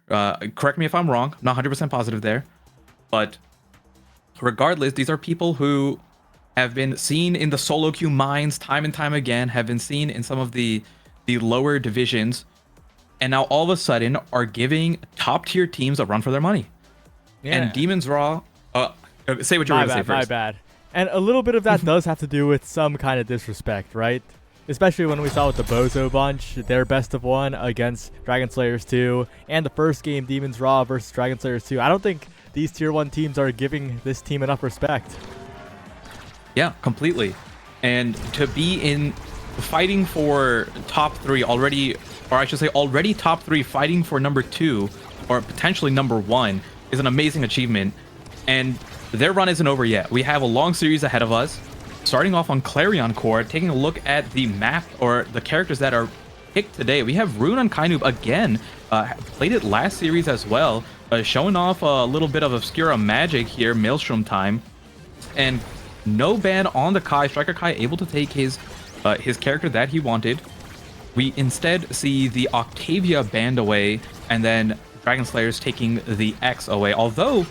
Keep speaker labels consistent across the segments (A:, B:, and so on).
A: Correct me if I'm wrong. I'm not 100% positive there. But regardless, these are people who have been seen in the solo queue mines time and time again, have been seen in some of the lower divisions, and now all of a sudden are giving top tier teams a run for their money.
B: Yeah.
A: And Demons RAAAH, say what you were going to say first.
B: My bad. And a little bit of that does have to do with some kind of disrespect, right? Especially when we saw with the Bozo bunch, their best of one against Dragonslayers 2, and the first game, Demons RAAAAH versus Dragonslayers 2. I don't think these tier 1 teams are giving this team enough respect.
A: Yeah, completely. And to be in fighting for top 3 already, or I should say already top 3, fighting for number 2 or potentially number 1 is an amazing achievement. And their run isn't over yet. We have a long series ahead of us. Starting off on Clarion Core, taking a look at the map or the characters that are picked today. We have Rune on Kainoob again. Played it last series as well. Showing off a little bit of Obscura magic here, Maelstrom time. And no ban on the Kai. Striker Kai able to take his character that he wanted. We instead see the Octavia banned away, and then Dragonslayers taking the X away. Although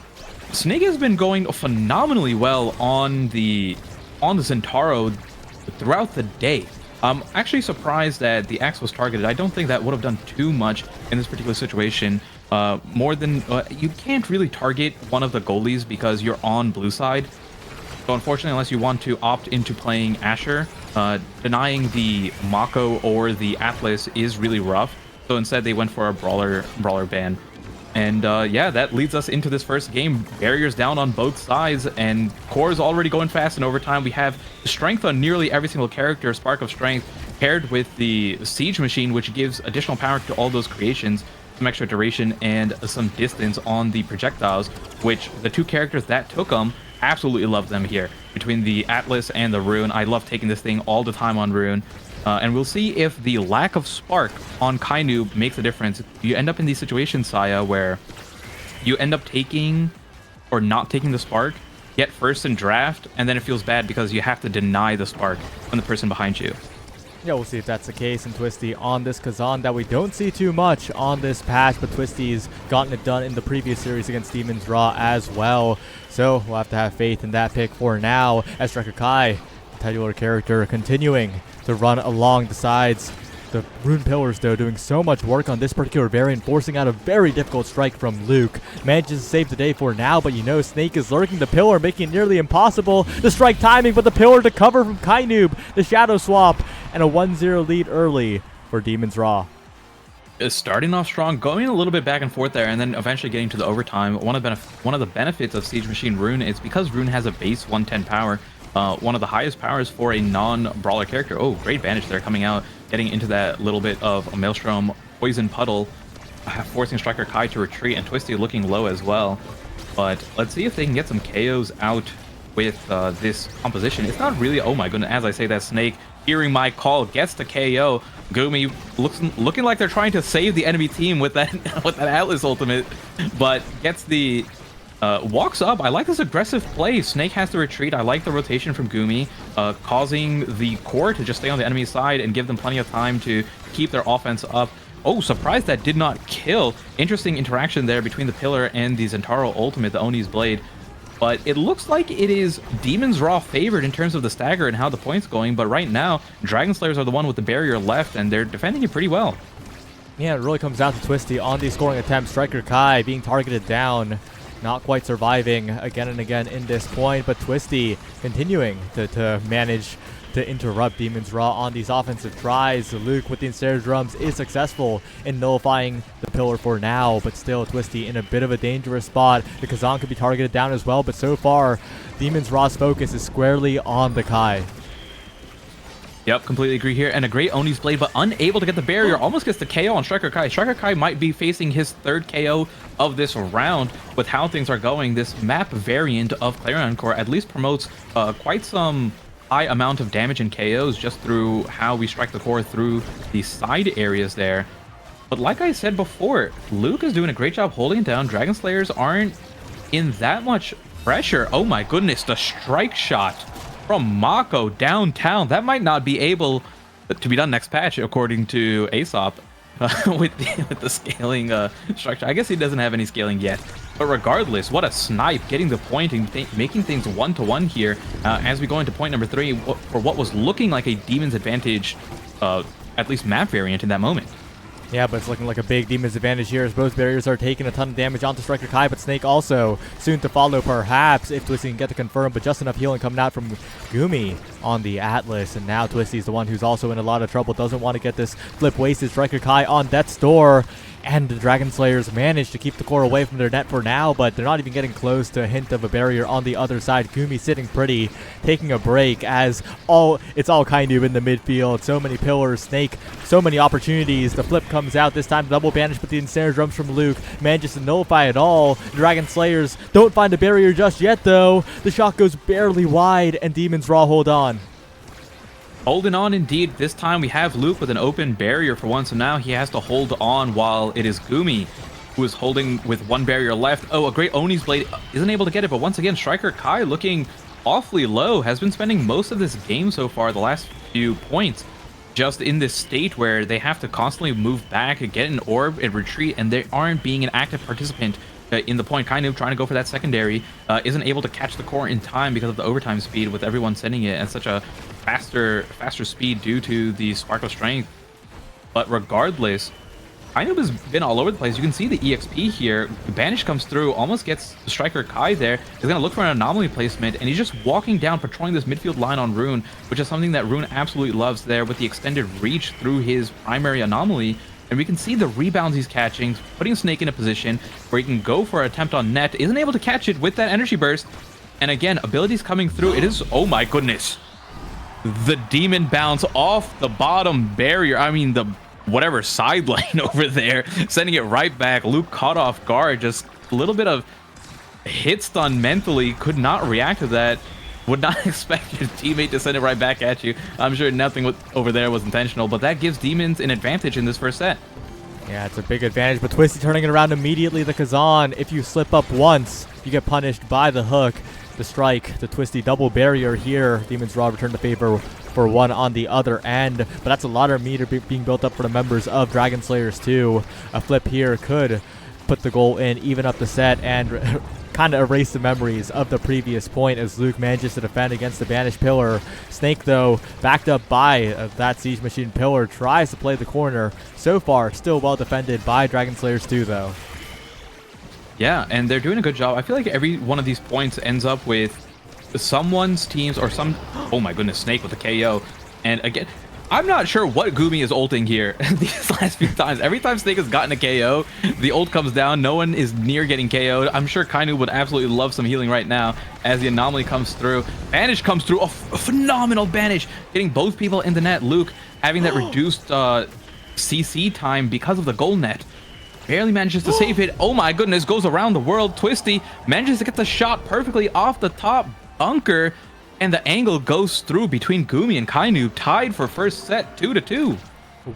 A: Snake has been going phenomenally well on the Zentaro throughout the day. I'm actually surprised that the X was targeted. I don't think that would have done too much in this particular situation. More than you can't really target one of the goalies because you're on blue side. So unfortunately, unless you want to opt into playing Asher, denying the Mako or the Atlas is really rough. So instead, they went for a brawler ban. And yeah, that leads us into this first game. Barriers down on both sides, and Core is already going fast in overtime. We have strength on nearly every single character, Spark of Strength, paired with the Siege Machine, which gives additional power to all those creations, some extra duration, and some distance on the projectiles, which the two characters that took them absolutely love them here. Between the Atlas and the Rune, I love taking this thing all the time on Rune. And we'll see if the lack of spark on Kainoob makes a difference. You end up in these situations, Saya, where you end up taking or not taking the spark, get first in draft, and then it feels bad because you have to deny the spark from the person behind you.
B: Yeah, we'll see if that's the case in Twisty on this Kazan that we don't see too much on this patch, but Twisty's gotten it done in the previous series against Demons RAAAAH as well. So we'll have to have faith in that pick for now, as Striker Kai, the titular character, continuing to run along the sides. The Rune Pillars, though, doing so much work on this particular variant, forcing out a very difficult strike from Luke. Manages to save the day for now, but you know Snake is lurking the pillar, making it nearly impossible. The strike timing, but the pillar to cover from Kainoob. The shadow swap, and a 1-0 lead early for Demons RAAAAH.
A: Starting off strong, going a little bit back and forth there, and then eventually getting to the overtime. One of the benefits of Siege Machine Rune is because Rune has a base 110 power, one of the highest powers for a non-brawler character. Oh, great advantage there coming out, getting into that little bit of a Maelstrom Poison Puddle, forcing Striker Kai to retreat, and Twisty looking low as well. But let's see if they can get some KOs out with this composition. It's not really, oh my goodness, as I say that, Snake, hearing my call, gets the KO. Gumi looking like they're trying to save the enemy team with that Atlas ultimate, but gets the walks up. I like this aggressive play. Snake has to retreat. I like the rotation from Gumi, causing the core to just stay on the enemy side and give them plenty of time to keep their offense up. Oh, surprised that did not kill. Interesting interaction there between the pillar and the Zentaro ultimate, the Oni's blade. But it looks like it is Demons RAAAAH favored in terms of the stagger and how the point's going. But right now, Dragonslayers are the one with the barrier left, and they're defending it pretty well.
B: Yeah, it really comes down to Twisty on these scoring attempts. Striker Kai being targeted down, not quite surviving again and again in this point. But Twisty continuing to manage to interrupt Demons RAAAAH on these offensive tries. Luke with the ensnared drums is successful in nullifying the pillar for now, but still Twisty in a bit of a dangerous spot. The Kazan could be targeted down as well, but so far Demons RAAAAH's focus is squarely on the Kai.
A: Yep, completely agree here. And a great Oni's blade, but unable to get the barrier. Almost gets the KO on Striker Kai. Striker Kai might be facing his third KO of this round with how things are going. This map variant of Clarion Core at least promotes quite some high amount of damage and KOs just through how we strike the core through the side areas there. But like I said before, Luke is doing a great job holding it down. Dragonslayers aren't in that much pressure. Oh my goodness, the strike shot from Mako downtown. That might not be able to be done next patch, according to Aesop. with the scaling structure. I guess he doesn't have any scaling yet. But regardless, what a snipe, getting the point and making things 1-1 here as we go into point number 3 for what was looking like a Demon's advantage, at least map variant in that moment.
B: Yeah, but it's looking like a big Demon's advantage here as both barriers are taking a ton of damage onto Striker Kai, but Snake also soon to follow, perhaps, if Twisty can get the confirm, but just enough healing coming out from Gumi on the Atlas, and now Twisty's the one who's also in a lot of trouble, doesn't want to get this flip wasted. Striker Kai on death's door, and the Dragonslayers manage to keep the core away from their net for now, but they're not even getting close to a hint of a barrier on the other side. Gumi sitting pretty, taking a break as it's all kind of in the midfield. So many pillars, Snake, so many opportunities. The flip comes out, this time double banish, but the ensnare drums from Luke manages to nullify it all. Dragonslayers don't find a barrier just yet, though. The shot goes barely wide, and Demons RAAAAHH hold on.
A: Holding on indeed. This time we have Luke with an open barrier for once, so now he has to hold on while it is Gumi who is holding with one barrier left. Oh, a great Oni's Blade isn't able to get it, but once again, Striker Kai looking awfully low, has been spending most of this game so far, the last few points, just in this state where they have to constantly move back, get an orb, and retreat, and they aren't being an active participant in the point. Kind of trying to go for that secondary, isn't able to catch the core in time because of the overtime speed with everyone sending it at such a faster speed due to the Spark of Strength. But regardless, kind of has been all over the place. You can see the EXP here. Banish comes through, almost gets Striker Kai there. He's going to look for an anomaly placement, and he's just walking down, patrolling this midfield line on Rune, which is something that Rune absolutely loves there with the extended reach through his primary anomaly. And we can see the rebounds he's catching, putting Snake in a position where he can go for an attempt on net. Isn't able to catch it with that energy burst. And again, abilities coming through. It is, oh my goodness, the demon bounce off the bottom barrier. I mean, the whatever side lane over there, sending it right back. Luke caught off guard, just a little bit of hit stun mentally, could not react to that. Would not expect your teammate to send it right back at you. I'm sure nothing over there was intentional, but that gives Demons an advantage in this first set.
B: Yeah, it's a big advantage, but Twisty turning it around immediately. The Kazan, if you slip up once, you get punished by the hook. The strike, the Twisty double barrier here. Demons RAAAAHH return to favor for one on the other end, but that's a lot of meter being built up for the members of Dragonslayers too. A flip here could put the goal in, even up the set, and kind of erase the memories of the previous point as Luke manages to defend against the banished pillar. Snake, though, backed up by that Siege Machine pillar, tries to play the corner. So far, still well defended by Dragonslayers too, though.
A: Yeah, and they're doing a good job. I feel like every one of these points ends up with someone's teams or some... Oh my goodness, Snake with a KO. And again, I'm not sure what Gumi is ulting here these last few times. Every time Snake has gotten a KO, the ult comes down. No one is near getting KO'd. I'm sure Kainu would absolutely love some healing right now as the anomaly comes through. Banish comes through. A phenomenal Banish, getting both people in the net. Luke having that reduced CC time because of the goal net. Barely manages to save it. Oh my goodness, goes around the world. Twisty manages to get the shot perfectly off the top bunker. And the angle goes through between Gumi and Kainu, tied for first set, 2-2.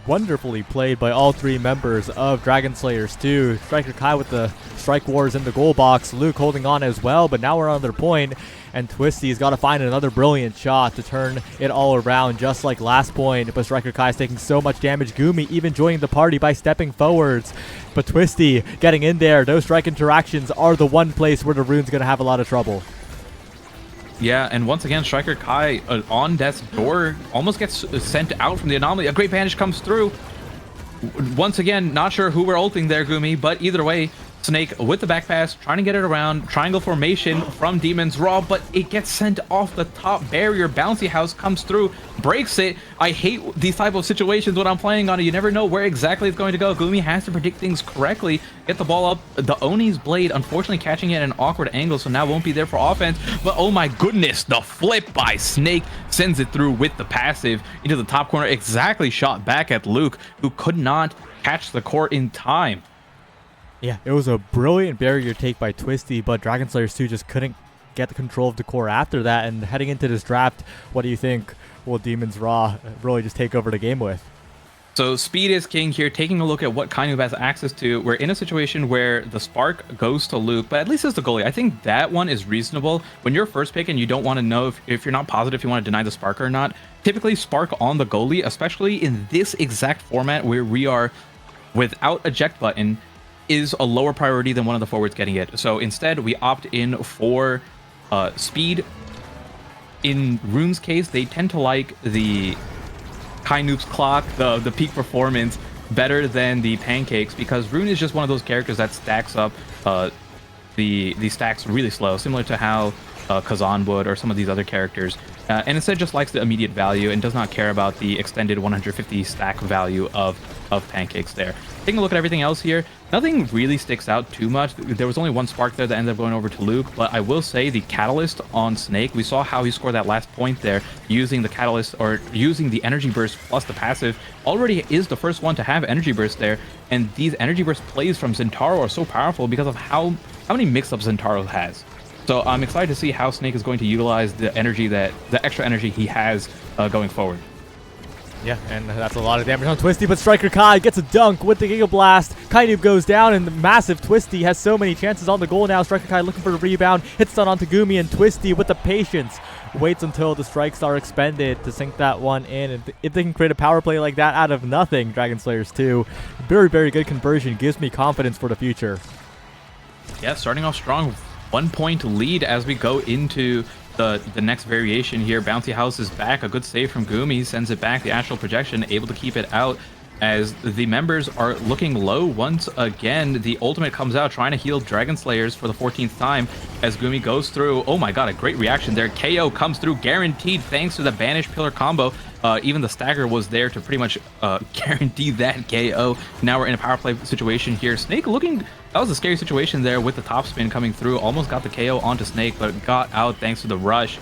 B: Wonderfully played by all three members of Dragonslayers 2. Striker Kai with the strike wars in the goal box. Luke holding on as well, but now we're on their point, and Twisty's got to find another brilliant shot to turn it all around, just like last point. But Striker Kai is taking so much damage. Gumi even joining the party by stepping forwards. But Twisty getting in there. Those strike interactions are the one place where the Rune's going to have a lot of trouble.
A: Yeah, and once again, Striker Kai on death's door almost gets sent out from the anomaly. A great banish comes through. Once again, not sure who we're ulting there, Gumi, but either way, Snake with the back pass, trying to get it around. Triangle formation from Demons RAAAAHH, but it gets sent off the top barrier. Bouncy House comes through, breaks it. I hate these type of situations when I'm playing on it. You never know where exactly it's going to go. Gumi has to predict things correctly, get the ball up. The Oni's Blade, unfortunately, catching it at an awkward angle, so now won't be there for offense. But oh my goodness, the flip by Snake sends it through with the passive into the top corner. Exactly shot back at Luke, who could not catch the core in time.
B: Yeah, it was a brilliant barrier take by Twisty, but Dragonslayers 2 just couldn't get the control of the core after that. And heading into this draft, what do you think will Demons RAAAAHH really just take over the game with?
A: So speed is king here. Taking a look at what Kainu has access to, we're in a situation where the spark goes to Luke, but at least as the goalie, I think that one is reasonable. When you're first pick and you don't want to know if you're not positive if you want to deny the spark or not, typically spark on the goalie, especially in this exact format where we are without eject button is a lower priority than one of the forwards getting it. So instead, we opt in for speed. In Rune's case, they tend to like the Kainoop's clock, the peak performance, better than the pancakes, because Rune is just one of those characters that stacks up the stacks really slow, similar to how Kazan would, or some of these other characters, and instead just likes the immediate value and does not care about the extended 150 stack value of pancakes there. Taking a look at everything else here, nothing really sticks out too much. There was only one spark there that ended up going over to Luke, but I will say the catalyst on Snake, we saw how he scored that last point there using the catalyst, or using the energy burst plus the passive. Already is the first one to have energy burst there, and these energy burst plays from Zentaro are so powerful because of how many mix-ups Zentaro has. So I'm excited to see how Snake is going to utilize the extra energy he has going forward.
B: Yeah, and that's a lot of damage on Twisty, but Striker Kai gets a dunk with the Giga Blast. Kainoob goes down, and the massive Twisty has so many chances on the goal now. Striker Kai looking for a rebound, hits stun on Tagumi, and Twisty with the patience waits until the strikes are expended to sink that one in. And if they can create a power play like that out of nothing, Dragonslayers 2, very, very good conversion, gives me confidence for the future.
A: Yeah, starting off strong, 1 point lead as we go into the next variation here. Bouncy House is back, a good save from Gumi, sends it back, the Astral Projection able to keep it out as the members are looking low once again. The ultimate comes out, trying to heal Dragonslayers for the 14th time as Gumi goes through. Oh my god, a great reaction there. KO comes through, guaranteed thanks to the Banish Pillar combo. Even the stagger was there to pretty much guarantee that KO. Now we're in a power play situation here. Snake looking, that was a scary situation there with the top spin coming through. Almost got the KO onto Snake, but got out thanks to the rush.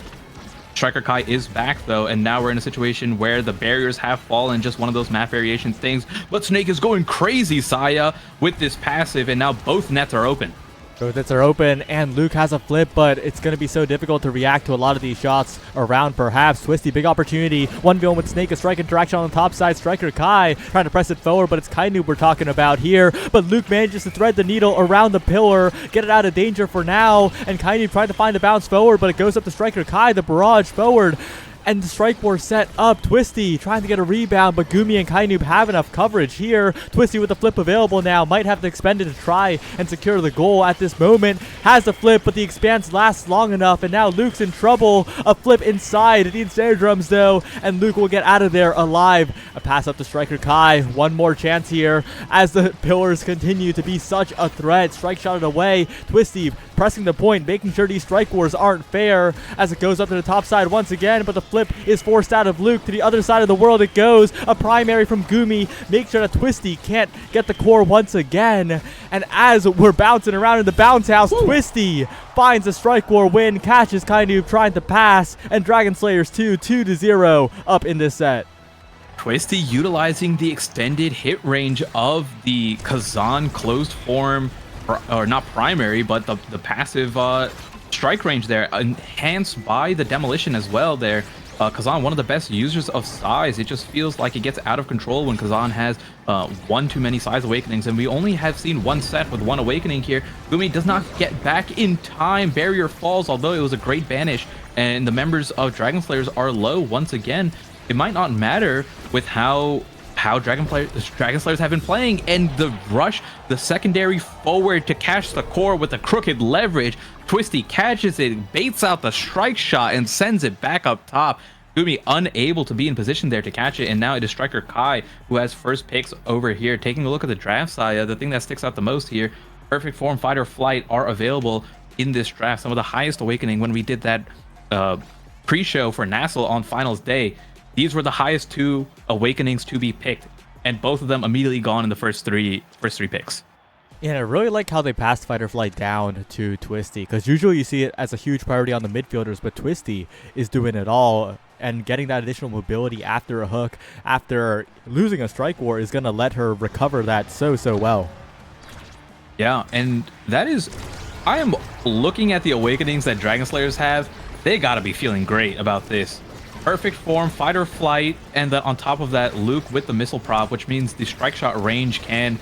A: Striker Kai is back though, and now we're in a situation where the barriers have fallen, just one of those map variation things. But Snake is going crazy, Saya, with this passive, and now both nets are open.
B: Both nets are open, and Luke has a flip, but it's going to be so difficult to react to a lot of these shots around, perhaps. Twisty, big opportunity. 1v1 with Snake, a strike interaction on the top side. Striker Kai trying to press it forward, but it's Kainoob we're talking about here. But Luke manages to thread the needle around the pillar, get it out of danger for now, and Kainoob trying to find the bounce forward, but it goes up to Striker Kai, the barrage forward. And the strike war set up. Twisty trying to get a rebound, but Gumi and Kainoob have enough coverage here. Twisty with the flip available now, might have to expend it to try and secure the goal at this moment. Has the flip, but the expanse lasts long enough, and now Luke's in trouble. A flip inside. It needs snare drums though, and Luke will get out of there alive. A pass up to Striker Kai. One more chance here as the pillars continue to be such a threat. Strike shot it away. Twisty pressing the point, making sure these strike wars aren't fair as it goes up to the top side once again, but the flip is forced out of Luke. To the other side of the world it goes. A primary from Gumi. Make sure that Twisty can't get the core once again. And as we're bouncing around in the bounce house, Twisty finds a strike war win, catches Kainoob trying to pass, and Dragonslayers 2-0 up in this set.
A: Twisty utilizing the extended hit range of the Kazan closed form, or not primary, but the passive strike range there, enhanced by the demolition as well there. Kazan, one of the best users of size. It just feels like it gets out of control when Kazan has one too many size awakenings, and we only have seen one set with one awakening here. Gumi does not get back in time. Barrier falls, although it was a great banish, and the members of Dragonslayers are low once again. It might not matter with how Dragonslayers have been playing, and the rush, the secondary forward to catch the core with the crooked leverage. Twisty catches it, baits out the strike shot, and sends it back up top. Gumi unable to be in position there to catch it, and now it is Striker Kai who has first picks over here. Taking a look at the draft side, the thing that sticks out the most here, Perfect Form, Fight or Flight are available in this draft. Some of the highest awakening when we did that pre-show for Nassau on finals day. These were the highest two awakenings to be picked, and both of them immediately gone in the first three picks.
B: Yeah, and I really like how they passed Fight or Flight down to Twisty, because usually you see it as a huge priority on the midfielders, but Twisty is doing it all, and getting that additional mobility after a hook, after losing a strike war, is going to let her recover that so well.
A: Yeah, and that is, I am looking at the awakenings that Dragonslayers have. They got to be feeling great about this. Perfect Form, Fight or Flight, and then on top of that, Luke with the missile prop, which means the strike shot range can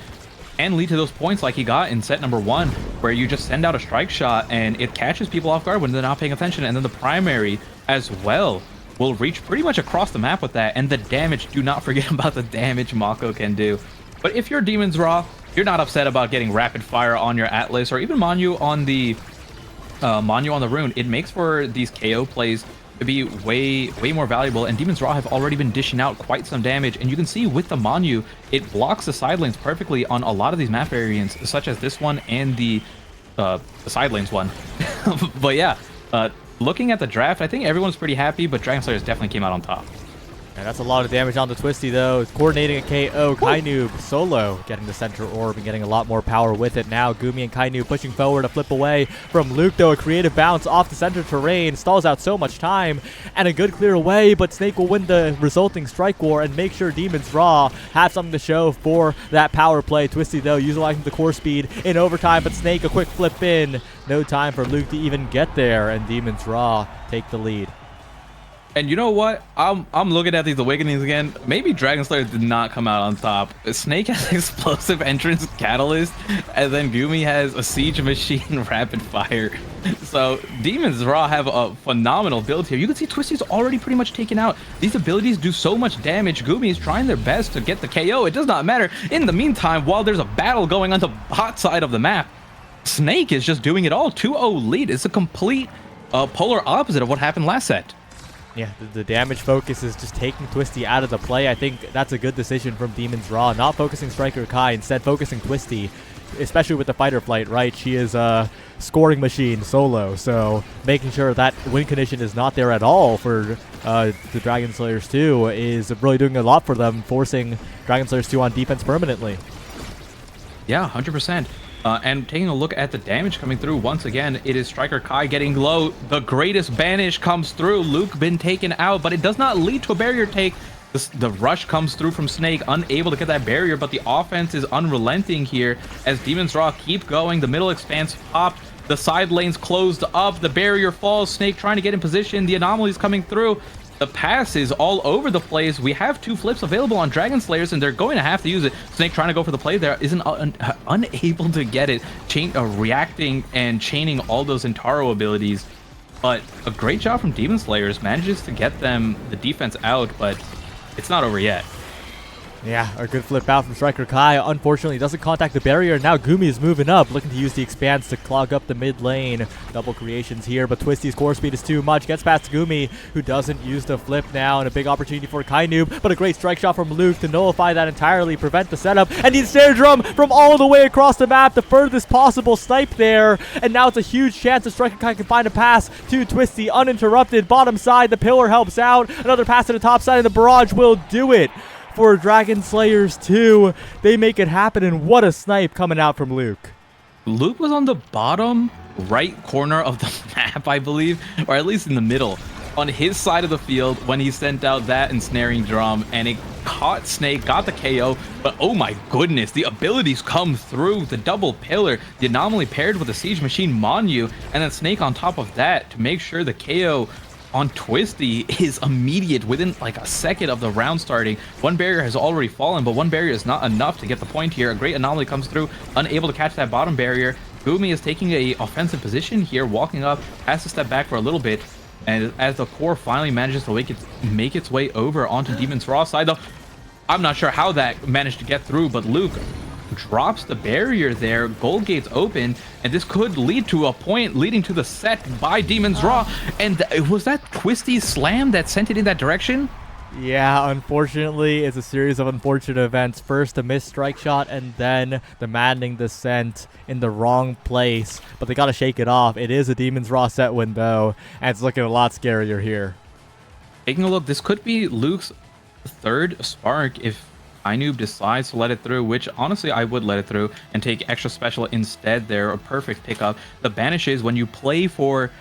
A: lead to those points like he got in set number 1, where you just send out a strike shot and it catches people off guard when they're not paying attention. And then the primary as well will reach pretty much across the map with that. And the damage, do not forget about the damage Mako can do. But if you're Demons RAAAAHH, you're not upset about getting rapid fire on your Atlas or even Manu on the rune. It makes for these KO plays to be way more valuable, and Demons RAAAAHH have already been dishing out quite some damage, and you can see with the Manu, it blocks the side lanes perfectly on a lot of these map variants, such as this one and the side lanes one. But yeah, looking at the draft, I think everyone's pretty happy, but Dragonslayers definitely came out on top.
B: And that's a lot of damage on the Twisty, though. Coordinating a KO. Kainoob solo getting the center orb and getting a lot more power with it now. Gumi and Kainoob pushing forward to flip away from Luke, though. A creative bounce off the center terrain. Stalls out so much time. And a good clear away, but Snake will win the resulting strike war and make sure Demons RAAAAHH have something to show for that power play. Twisty, though, utilizing the core speed in overtime, but Snake a quick flip in. No time for Luke to even get there, and Demons RAAAAHH take the lead.
A: And you know what? I'm looking at these awakenings again. Maybe Dragonslayers did not come out on top. Snake has explosive entrance catalyst, and then Gumi has a siege machine rapid fire. So Demons RAAAAHH have a phenomenal build here. You can see Twisty's already pretty much taken out. These abilities do so much damage. Gumi is trying their best to get the KO. It does not matter. In the meantime, while there's a battle going on the bot side of the map, Snake is just doing it all. 2-0 lead. It's a complete polar opposite of what happened last set.
B: Yeah, the damage focus is just taking Twisty out of the play. I think that's a good decision from Demons RAAAAHH, not focusing Striker Kai, instead focusing Twisty, especially with the fight or flight, right? She is a scoring machine solo, so making sure that win condition is not there at all for the Dragonslayers 2 is really doing a lot for them, forcing Dragonslayers 2 on defense permanently.
A: Yeah, 100%. And taking a look at the damage coming through, once again, it is Striker Kai getting low. The greatest banish comes through. Luke been taken out, but it does not lead to a barrier take. The rush comes through from Snake, unable to get that barrier, but the offense is unrelenting here as Demons RAAAAHH keep going. The middle expanse popped. The side lanes closed up. The barrier falls. Snake trying to get in position. The anomalies coming through. The pass is all over the place. We have 2 flips available on Dragonslayers, and they're going to have to use it. Snake trying to go for the play there isn't unable to get it, reacting and chaining all those Intaro abilities. But a great job from Demonslayers, manages to get them the defense out, but it's not over yet.
B: Yeah, a good flip out from Striker Kai. Unfortunately, doesn't contact the barrier. Now Gumi is moving up, looking to use the expanse to clog up the mid lane. Double creations here, but Twisty's core speed is too much. Gets past Gumi, who doesn't use the flip now, and a big opportunity for Kainoob, but a great strike shot from Luke to nullify that entirely, prevent the setup, and needs Snare Drum from all the way across the map, the furthest possible snipe there, and now it's a huge chance that Striker Kai can find a pass to Twisty uninterrupted. Bottom side, the pillar helps out. Another pass to the top side, and the barrage will do it. For Dragonslayers 2, they make it happen, and what a snipe coming out from Luke.
A: Luke was on the bottom right corner of the map, I believe, or at least in the middle, on his side of the field when he sent out that ensnaring drum, and it caught Snake, got the KO, but oh my goodness, the abilities come through. The double pillar, the anomaly paired with the siege machine Manu, and then Snake on top of that to make sure the KO on Twisty is immediate within like a second of the round starting. One barrier has already fallen, but one barrier is not enough to get the point here. A great anomaly comes through, unable to catch that bottom barrier. Gumi is taking a offensive position here, walking up, has to step back for a little bit, and as the core finally manages to make its way over onto Demons RAAAAHH side, though I'm not sure how that managed to get through, but Luke drops the barrier there. Gold gates open, and this could lead to a point leading to the set by Demons RAAAAHH. And was that Twisty slam that sent it in that direction?
B: Yeah, unfortunately, it's a series of unfortunate events. First, a missed strike shot, and then the maddening descent in the wrong place. But they gotta shake it off. It is a Demons RAAAAHH set win, though, and it's looking a lot scarier here.
A: Taking a look, this could be Luke's 3rd spark if Kainoob decides to let it through, which honestly I would let it through and take extra special instead there. A perfect pickup. The banishes, when you play for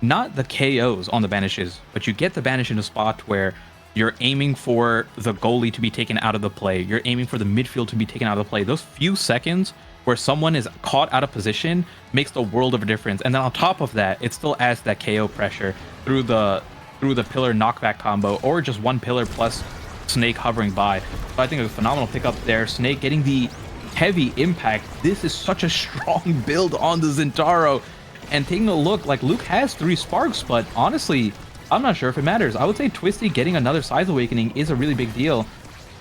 A: not the KOs on the banishes, but you get the banish in a spot where you're aiming for the goalie to be taken out of the play, you're aiming for the midfield to be taken out of the play. Those few seconds where someone is caught out of position makes the world of a difference. And then on top of that, it still adds that KO pressure through the pillar knockback combo, or just one pillar plus Snake hovering by. So I think a phenomenal pickup there. Snake getting the heavy impact. This is such a strong build on the Zintaro. And taking a look, like Luke has 3 sparks, but honestly, I'm not sure if it matters. I would say Twisty getting another size awakening is a really big deal.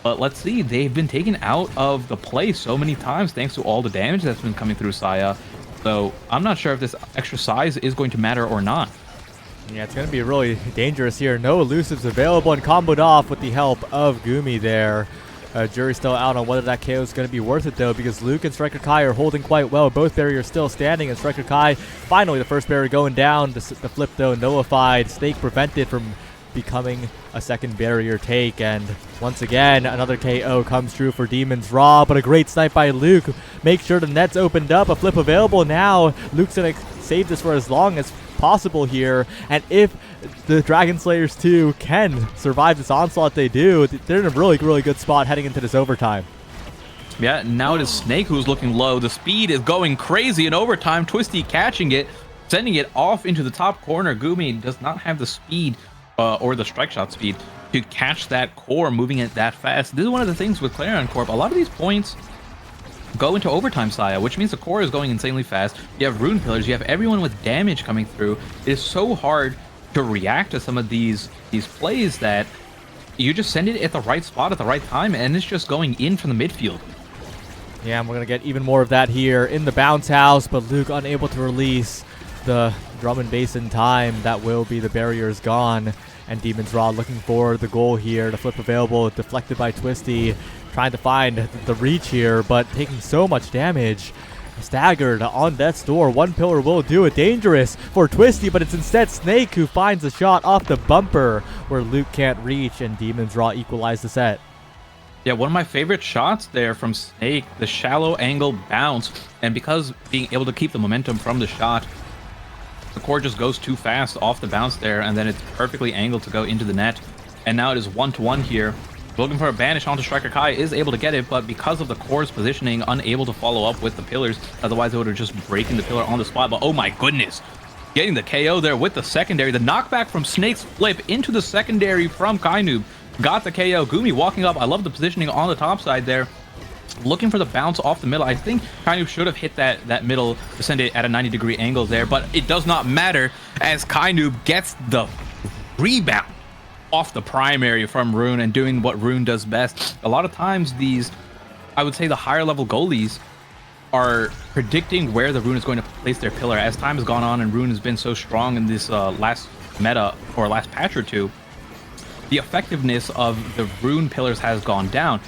A: But let's see, they've been taken out of the play so many times thanks to all the damage that's been coming through Saya. So I'm not sure if this extra size is going to matter or not.
B: Yeah, it's going to be really dangerous here. No elusives available and comboed off with the help of Gumi there. Jury's still out on whether that KO is going to be worth it, though, because Luke and Striker Kai are holding quite well. Both barriers still standing, and Striker Kai finally the first barrier going down. The flip, though, nullified. Snake prevented from becoming a second barrier take, and once again another KO comes true for Demons RAAAAHH, but a great snipe by Luke. Make sure the net's opened up, a flip available now. Luke's going to save this for as long as possible here, and if the Dragonslayers 2 can survive this onslaught, they do, they're in a really good spot heading into this overtime.
A: Yeah, now it is Snake who's looking low. The speed is going crazy in overtime. Twisty catching it, sending it off into the top corner. Gumi does not have the speed or the strike shot speed to catch that core moving it that fast. This is one of the things with Clarion Corp. A lot of these points go into overtime, Saya, which means the core is going insanely fast. You have rune pillars, you have everyone with damage coming through. It is so hard to react to some of these plays that you just send it at the right spot at the right time, and it's just going in from the midfield.
B: Yeah, and we're going to get even more of that here in the bounce house, but Luke unable to release the drum and bass in time. That will be the barriers gone, and Demons RAAAAHH looking for the goal here. The flip available, deflected by Twisty, trying to find the reach here, but taking so much damage. Staggered on death's door. One pillar will do it. Dangerous for Twisty, but it's instead Snake who finds a shot off the bumper where Luke can't reach, and Demons RAAAAHH equalize the set.
A: Yeah, one of my favorite shots there from Snake, the shallow angle bounce, and because being able to keep the momentum from the shot, the core just goes too fast off the bounce there, and then it's perfectly angled to go into the net. And now it is 1-1 here. Looking for a banish onto Striker Kai, is able to get it, but because of the core's positioning, unable to follow up with the pillars. Otherwise, it would have just breaking the pillar on the spot. But oh my goodness, getting the KO there with the secondary. The knockback from Snake's flip into the secondary from Kainoob got the KO. Gumi walking up. I love the positioning on the top side there. Looking for the bounce off the middle. I think Kainoob should have hit that middle to send it at a 90-degree angle there, but it does not matter as Kainoob gets the rebound off the primary from Rune and doing what Rune does best. A lot of times these, I would say the higher level goalies are predicting where the Rune is going to place their pillar. As time has gone on and Rune has been so strong in this last meta or last patch or two, the effectiveness of the Rune pillars has gone down.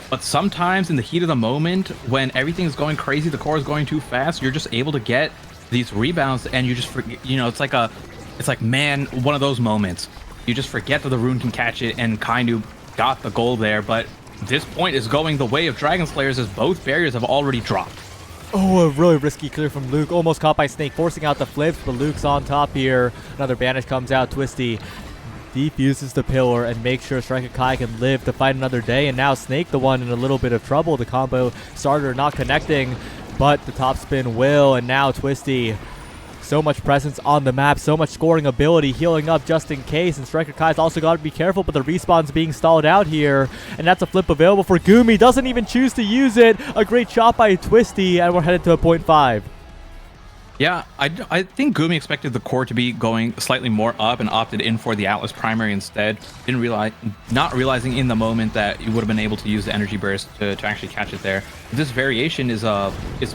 A: But sometimes in the heat of the moment, when everything is going crazy, the core is going too fast, you're just able to get these rebounds, and you just forget, you know, it's like man, one of those moments. You just forget that the Rune can catch it, and Kainoob got the goal there. But this point is going the way of Dragonslayers as both barriers have already dropped.
B: Oh, a really risky clear from Luke. Almost caught by Snake, forcing out the flips, but Luke's on top here. Another banish comes out. Twisty defuses the pillar and makes sure Striker Kai can live to fight another day. And now Snake, the one in a little bit of trouble. The combo starter not connecting, but the top spin will. And now Twisty, so much presence on the map, so much scoring ability, healing up just in case. And Striker Kai's also got to be careful, but the respawn's being stalled out here. And that's a flip available for Gumi. Doesn't even choose to use it. A great shot by Twisty, and we're headed to a 0.5.
A: Yeah, I think Gumi expected the core to be going slightly more up and opted in for the Atlas primary instead. Not realizing in the moment that you would have been able to use the energy burst to actually catch it there. This variation is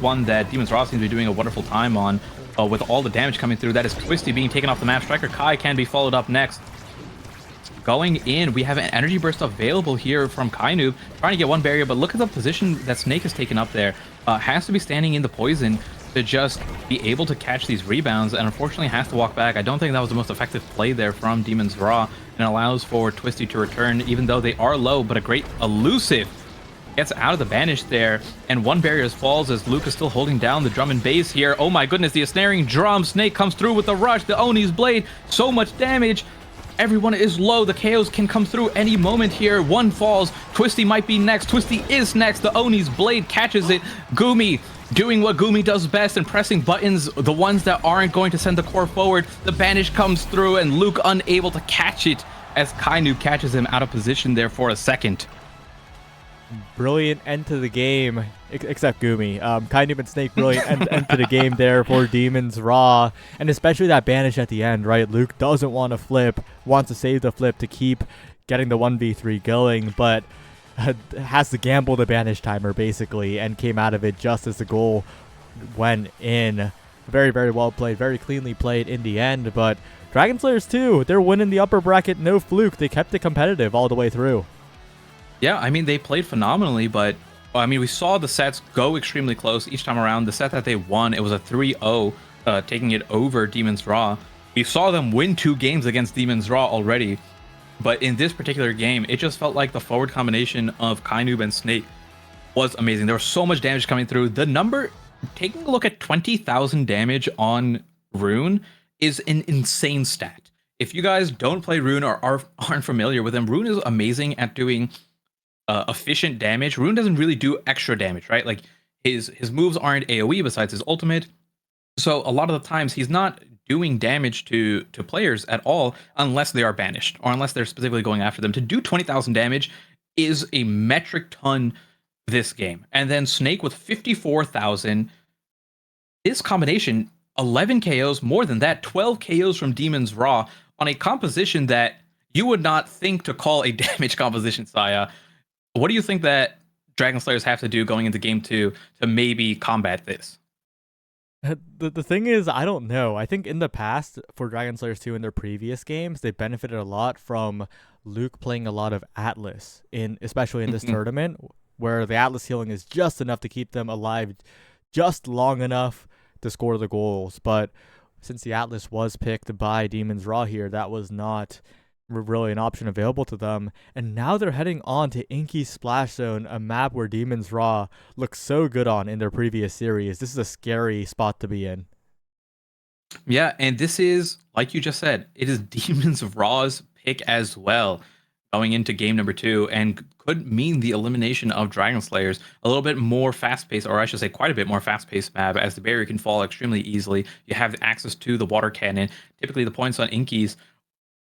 A: one that Demons RAAAAHH seems to be doing a wonderful time on. With all the damage coming through. That is Twisty being taken off the map. Striker Kai can be followed up next. Going in, we have an energy burst available here from Kainoob, trying to get one barrier, but look at the position that Snake has taken up there. Has to be standing in the poison to just be able to catch these rebounds, and unfortunately has to walk back. I don't think that was the most effective play there from Demons RAAAAHH, and allows for Twisty to return, even though they are low, but a great elusive gets out of the banish there, and one barrier falls as Luke is still holding down the drum and bass here. Oh my goodness, the ensnaring drum. Snake comes through with the rush. The Oni's blade, so much damage. Everyone is low. The KOs can come through any moment here. One falls. Twisty might be next. Twisty is next. The Oni's blade catches it. Gumi doing what Gumi does best and pressing buttons, the ones that aren't going to send the core forward. The banish comes through, and Luke unable to catch it as Kainoob catches him out of position there for a second.
B: Brilliant end to the game, except Gumi. Kainoob and Snake, brilliant end to the game there for Demons RAAAAHH, and especially that banish at the end, right? Luke doesn't want to flip, wants to save the flip to keep getting the 1v3 going, but has the gamble to banish timer basically, and came out of it just as the goal went in. Very, very well played, very cleanly played in the end. But Dragonslayers too, they're winning the upper bracket, no fluke. They kept it competitive all the way through.
A: Yeah, I mean, they played phenomenally, but I mean, we saw the sets go extremely close each time around. The set that they won, it was a 3-0, taking it over Demons RAAAAHH. We saw them win 2 games against Demons RAAAAHH already, but in this particular game, it just felt like the forward combination of Kainoob and Snake was amazing. There was so much damage coming through. The number, taking a look at 20,000 damage on Rune is an insane stat. If you guys don't play Rune or aren't familiar with him, Rune is amazing at doing efficient damage. Rune doesn't really do extra damage, right? Like his moves aren't AoE besides his ultimate. So a lot of the times he's not doing damage to players at all unless they are banished or unless they're specifically going after them. To do 20,000 damage is a metric ton this game. And then Snake with 54,000. This combination, 11 KOs, more than that, 12 KOs from Demons RAAAAHH on a composition that you would not think to call a damage composition, Saya. What do you think that Dragonslayers have to do going into game 2 to maybe combat this?
B: The thing is, I don't know. I think in the past, for Dragonslayers 2 in their previous games, they benefited a lot from Luke playing a lot of Atlas, especially in this tournament, where the Atlas healing is just enough to keep them alive just long enough to score the goals. But since the Atlas was picked by Demons RAAAAHH here, that was not really an option available to them. And now they're heading on to Inky Splash Zone, a map where Demons RAAAAHH looks so good on in their previous series. This is a scary spot to be in.
A: Yeah, and this is, like you just said, it is Demons RAAAAHH's pick as well going into game number 2, and could mean the elimination of Dragonslayers. A little bit more fast-paced, or I should say quite a bit more fast-paced map, as the barrier can fall extremely easily. You have access to the water cannon. Typically the points on Inkies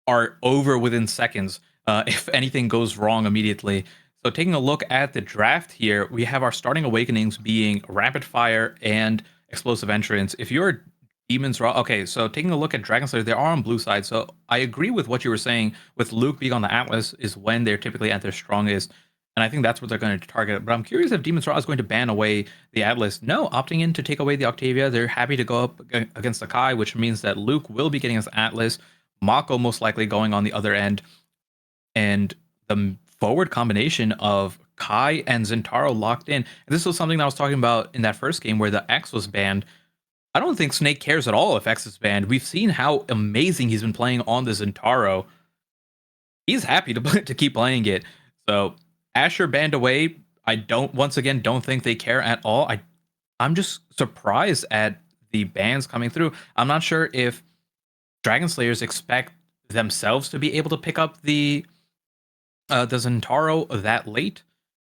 A: are over within seconds if anything goes wrong immediately. So taking a look at the draft here, we have our starting awakenings being rapid fire and explosive entrance. If you're Demons RAAAAHH, okay, so taking a look at Dragonslayers, they are on blue side. So I agree with what you were saying with Luke being on the Atlas is when they're typically at their strongest. And I think that's what they're going to target. But I'm curious if Demons RAAAAHH is going to ban away the Atlas. No, opting in to take away the Octavia. They're happy to go up against the Kai, which means that Luke will be getting his Atlas. Mako most likely going on the other end, and the forward combination of Kai and Zentaro locked in. And this was something that I was talking about in that first game where the X was banned. I don't think Snake cares at all if X is banned. We've seen how amazing he's been playing on the Zentaro. He's happy to keep playing it. So Asher banned away. I don't think they care at all. I'm just surprised at the bans coming through. I'm not sure if Dragonslayers expect themselves to be able to pick up the Zentaro that late,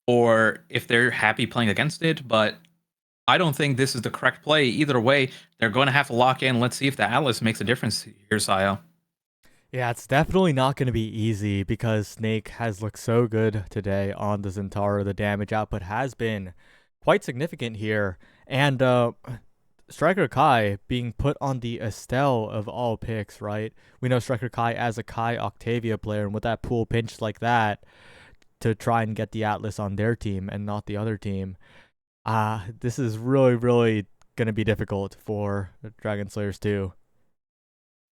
A: or if they're happy playing against it, but I don't think this is the correct play. Either way, they're going to have to lock in. Let's see if the Atlas makes a difference here, Saya.
B: Yeah, it's definitely not going to be easy because Snake has looked so good today on the Zentaro. The damage output has been quite significant here, and Striker Kai being put on the Estelle of all picks, right? We know Striker Kai as a Kai Octavia player, and with that pool pinch like that to try and get the Atlas on their team and not the other team, this is really, really going to be difficult for Dragonslayers too.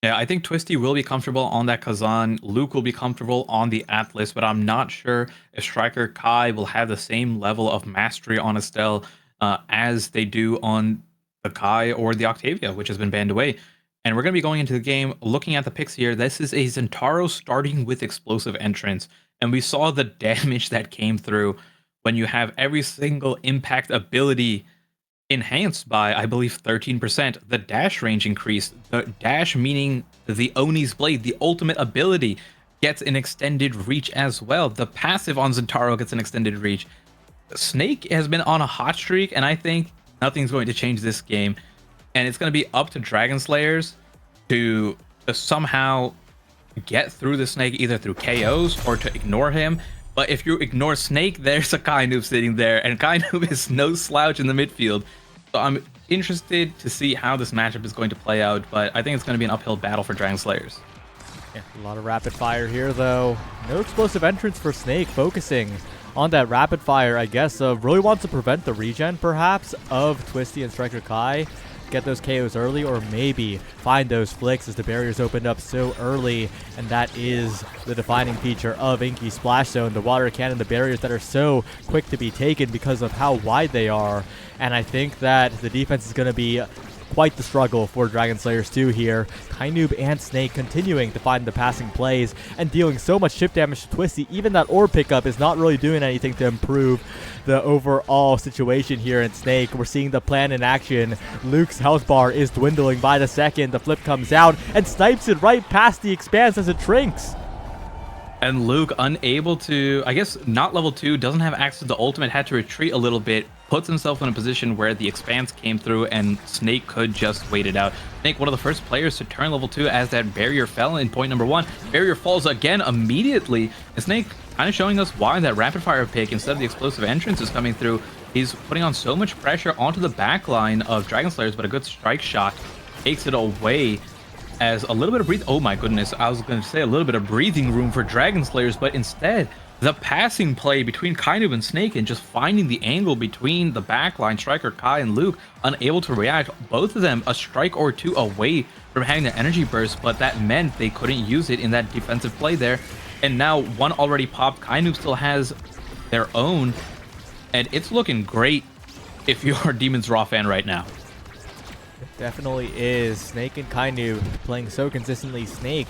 A: Yeah, I think Twisty will be comfortable on that Kazan. Luke will be comfortable on the Atlas, but I'm not sure if Striker Kai will have the same level of mastery on Estelle as they do on the Kai or the Octavia, which has been banned away. And we're going to be going into the game looking at the picks here. This is a Zentaro starting with explosive entrance, and we saw the damage that came through when you have every single impact ability enhanced by, I believe, 13%. The dash range increased. The dash, meaning the Oni's Blade, the ultimate ability, gets an extended reach as well. The passive on Zentaro gets an extended reach. Snake has been on a hot streak, and I think nothing's going to change this game. And it's going to be up to Dragonslayers to somehow get through the Snake, either through KOs or to ignore him. But if you ignore Snake, there's a Kainoob sitting there, and Kainoob is no slouch in the midfield. So I'm interested to see how this matchup is going to play out, but I think it's going to be an uphill battle for Dragonslayers.
B: Yeah, a lot of rapid fire here, though. No explosive entrance for Snake, focusing on that rapid fire, I guess, really wants to prevent the regen, perhaps, of Twisty and Striker Kai. Get those KOs early, or maybe find those flicks as the barriers opened up so early, and that is the defining feature of Inky Splash Zone, the water cannon, the barriers that are so quick to be taken because of how wide they are. And I think that the defense is going to be quite the struggle for Dragonslayers 2 here. Kainoob and Snake continuing to find the passing plays and dealing so much chip damage to Twisty. Even that orb pickup is not really doing anything to improve the overall situation here in Snake. We're seeing the plan in action. Luke's health bar is dwindling by the second. The flip comes out and snipes it right past the expanse as it shrinks.
A: And Luke, unable to, I guess, not level 2, doesn't have access to the ultimate, had to retreat a little bit, puts himself in a position where the expanse came through and Snake could just wait it out. Snake, one of the first players to turn level 2 as that barrier fell in point number 1. Barrier falls again immediately. And Snake kind of showing us why that rapid fire pick, instead of the explosive entrance, is coming through. He's putting on so much pressure onto the back line of Dragonslayers, but a good strike shot takes it away. As a little bit of breathing, oh my goodness, I was going to say a little bit of breathing room for Dragonslayers, but instead the passing play between Kainoob and Snake and just finding the angle between the backline, Striker Kai and Luke, unable to react. Both of them a strike or two away from having the energy burst, but that meant they couldn't use it in that defensive play there. And now one already popped. Kainoob still has their own, and it's looking great if you're a Demons RAAAAHH fan right now.
B: Definitely is. Snake and Kainoob playing so consistently. Snake,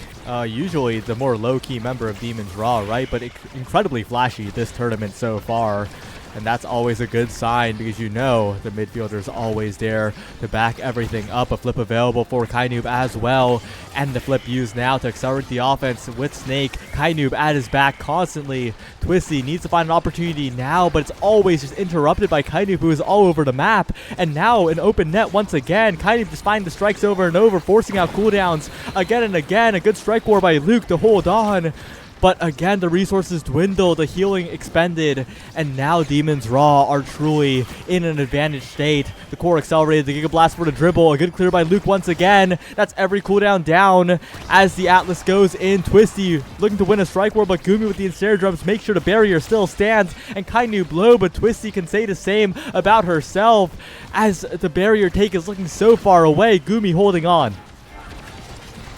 B: usually the more low-key member of Demons RAAAAHH, right? But incredibly flashy this tournament so far. And that's always a good sign because you know the midfielder is always there to back everything up. A flip available for Kainoob as well. And the flip used now to accelerate the offense with Snake. Kainoob at his back constantly. Twisty needs to find an opportunity now, but it's always just interrupted by Kainoob, who is all over the map. And now an open net once again. Kainoob just finding the strikes over and over, forcing out cooldowns again and again. A good strike war by Luke to hold on. But again, the resources dwindle, the healing expended, and now Demons RAAAAHH are truly in an advantage state. The core accelerated, the Giga Blast for the dribble, a good clear by Luke once again. That's every cooldown down as the Atlas goes in. Twisty looking to win a strike war, but Gumi with the ensnare drums make sure the barrier still stands, and Kainoob low, but Twisty can say the same about herself as the barrier take is looking so far away. Gumi holding on.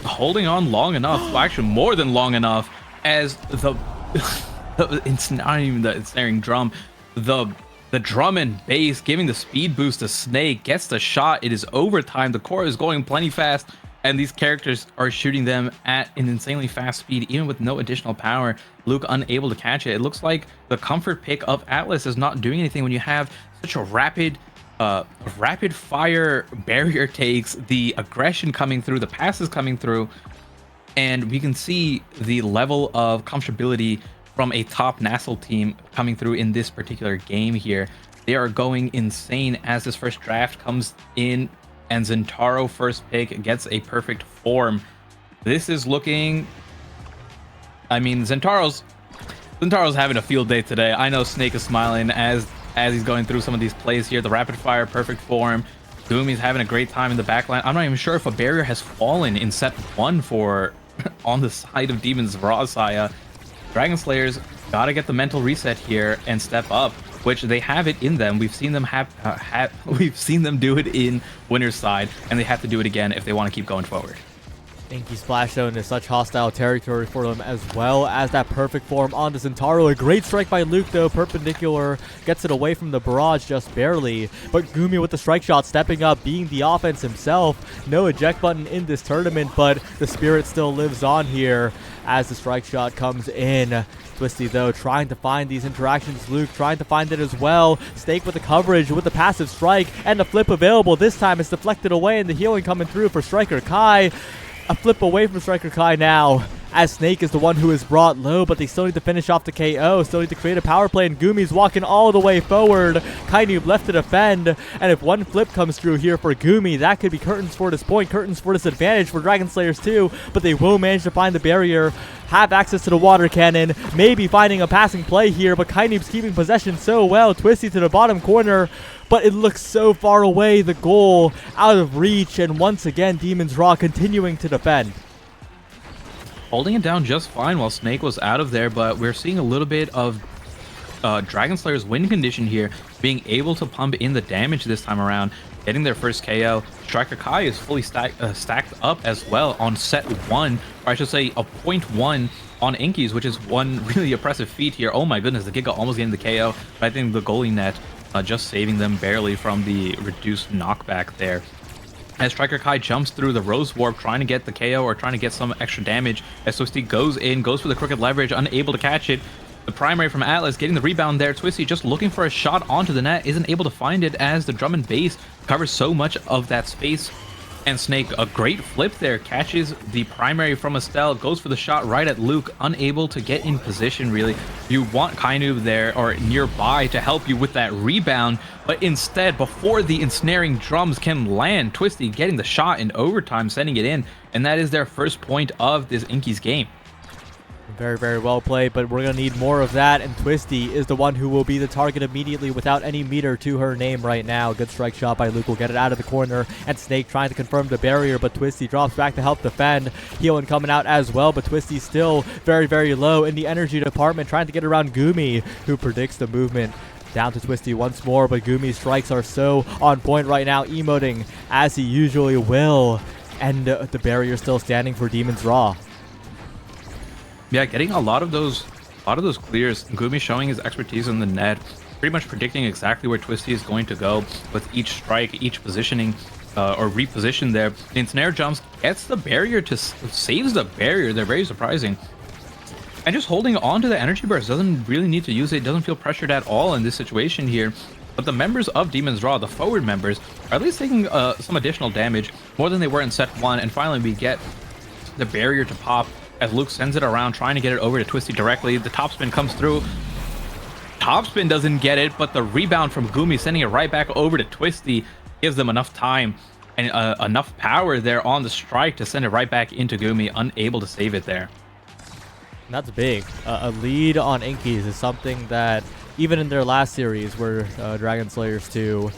A: Holding on long enough, well, actually more than long enough, as it's not even the ensnaring drum, the drum and bass giving the speed boost to Snake, gets the shot. It is overtime. The core is going plenty fast, and these characters are shooting them at an insanely fast speed, even with no additional power. Luke unable to catch it. It looks like the comfort pick of Atlas is not doing anything when you have such a rapid fire barrier takes, the aggression coming through, the passes coming through. And we can see the level of comfortability from a top Nassel team coming through in this particular game here. They are going insane as this first draft comes in, and Zentaro first pick gets a perfect form. This is looking, I mean, Zentaro's having a field day today. I know Snake is smiling as he's going through some of these plays here. The rapid fire, perfect form. Gumi's having a great time in the backline. I'm not even sure if a barrier has fallen in set 1 for on the side of Demons RAAAAHH. Dragonslayers gotta get the mental reset here and step up, which they have it in them. We've seen them we've seen them do it in Winner's side, and they have to do it again if they want to keep going forward.
B: Inky Splash Zone is such hostile territory for them, as well as that perfect form onto Zentaro. A great strike by Luke, though. Perpendicular gets it away from the barrage just barely. But Gumi with the strike shot, stepping up, being the offense himself. No eject button in this tournament, but the spirit still lives on here as the strike shot comes in. Twisty, though, trying to find these interactions. Luke trying to find it as well. Snake with the coverage, with the passive strike, and the flip available. This time it's deflected away, and the healing coming through for Striker Kai. A flip away from Striker Kai now, as Snake is the one who is brought low, but they still need to finish off the KO, still need to create a power play, and Gumi's walking all the way forward. Kainoob left to defend, and if one flip comes through here for Gumi, that could be curtains for this point, curtains for this advantage for Dragonslayers too, but they will manage to find the barrier, have access to the water cannon, maybe finding a passing play here, but Kainoob's keeping possession so well. Twisty to the bottom corner, but it looks so far away, the goal out of reach, and once again Demons RAAAAHH continuing to defend. Holding
A: it down just fine while Snake was out of there, but we're seeing a little bit of Dragonslayers win condition here, being able to pump in the damage this time around, getting their first KO. Striker Kai is fully stacked up as well on set 1, or I should say a 0.1 on Inkies, which is one really impressive feat here. Oh my goodness, the Giga almost getting the KO, but I think the goalie net just saving them barely from the reduced knockback there. As Striker Kai jumps through the Rose Warp, trying to get the KO or trying to get some extra damage, as Twisty goes in, goes for the Crooked Leverage, unable to catch it. The primary from Atlas getting the rebound there. Twisty just looking for a shot onto the net, isn't able to find it as the drum and bass covers so much of that space. And Snake, a great flip there, catches the primary from Estelle, goes for the shot right at Luke, unable to get in position really. You want Kainub there or nearby to help you with that rebound, but instead, before the ensnaring drums can land, Twisty getting the shot in overtime, sending it in, and that is their first point of this Inkies game.
B: Very, very well played, but we're going to need more of that, and Twisty is the one who will be the target immediately without any meter to her name right now. Good strike shot by Luke will get it out of the corner, and Snake trying to confirm the barrier, but Twisty drops back to help defend. Healing coming out as well, but Twisty's still very, very low in the energy department, trying to get around Gumi, who predicts the movement. Down to Twisty once more, but Gumi's strikes are so on point right now, emoting as he usually will, and the barrier still standing for Demons RAAAAHH.
A: Yeah, getting a lot of those clears. Gumi showing his expertise in the net, pretty much predicting exactly where Twisty is going to go with each strike, each positioning or reposition there. The ensnare jumps, gets the barrier to saves the barrier. They're very surprising. And just holding on to the energy burst, doesn't really need to use it. Doesn't feel pressured at all in this situation here. But the members of Demons RAAAAHH, the forward members, are at least taking some additional damage, more than they were in set 1. And finally, we get the barrier to pop as Luke sends it around, trying to get it over to Twisty directly. The topspin comes through. Topspin doesn't get it, but the rebound from Gumi sending it right back over to Twisty gives them enough time and enough power there on the strike to send it right back into Gumi, unable to save it there.
B: That's big. A lead on Inkies is something that even in their last series where Dragonslayers 2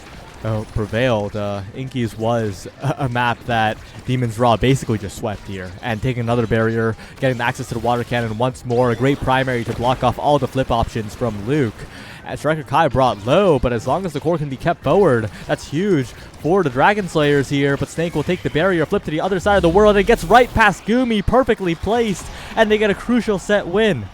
B: prevailed, Inkies was a map that Demons RAAAAHH basically just swept here, and taking another barrier, getting the access to the water cannon once more, a great primary to block off all the flip options from Luke. As Striker Kai brought low, but as long as the core can be kept forward, that's huge for the Dragonslayers here. But Snake will take the barrier, flip to the other side of the world, and gets right past Gumi, perfectly placed, and they get a crucial set win.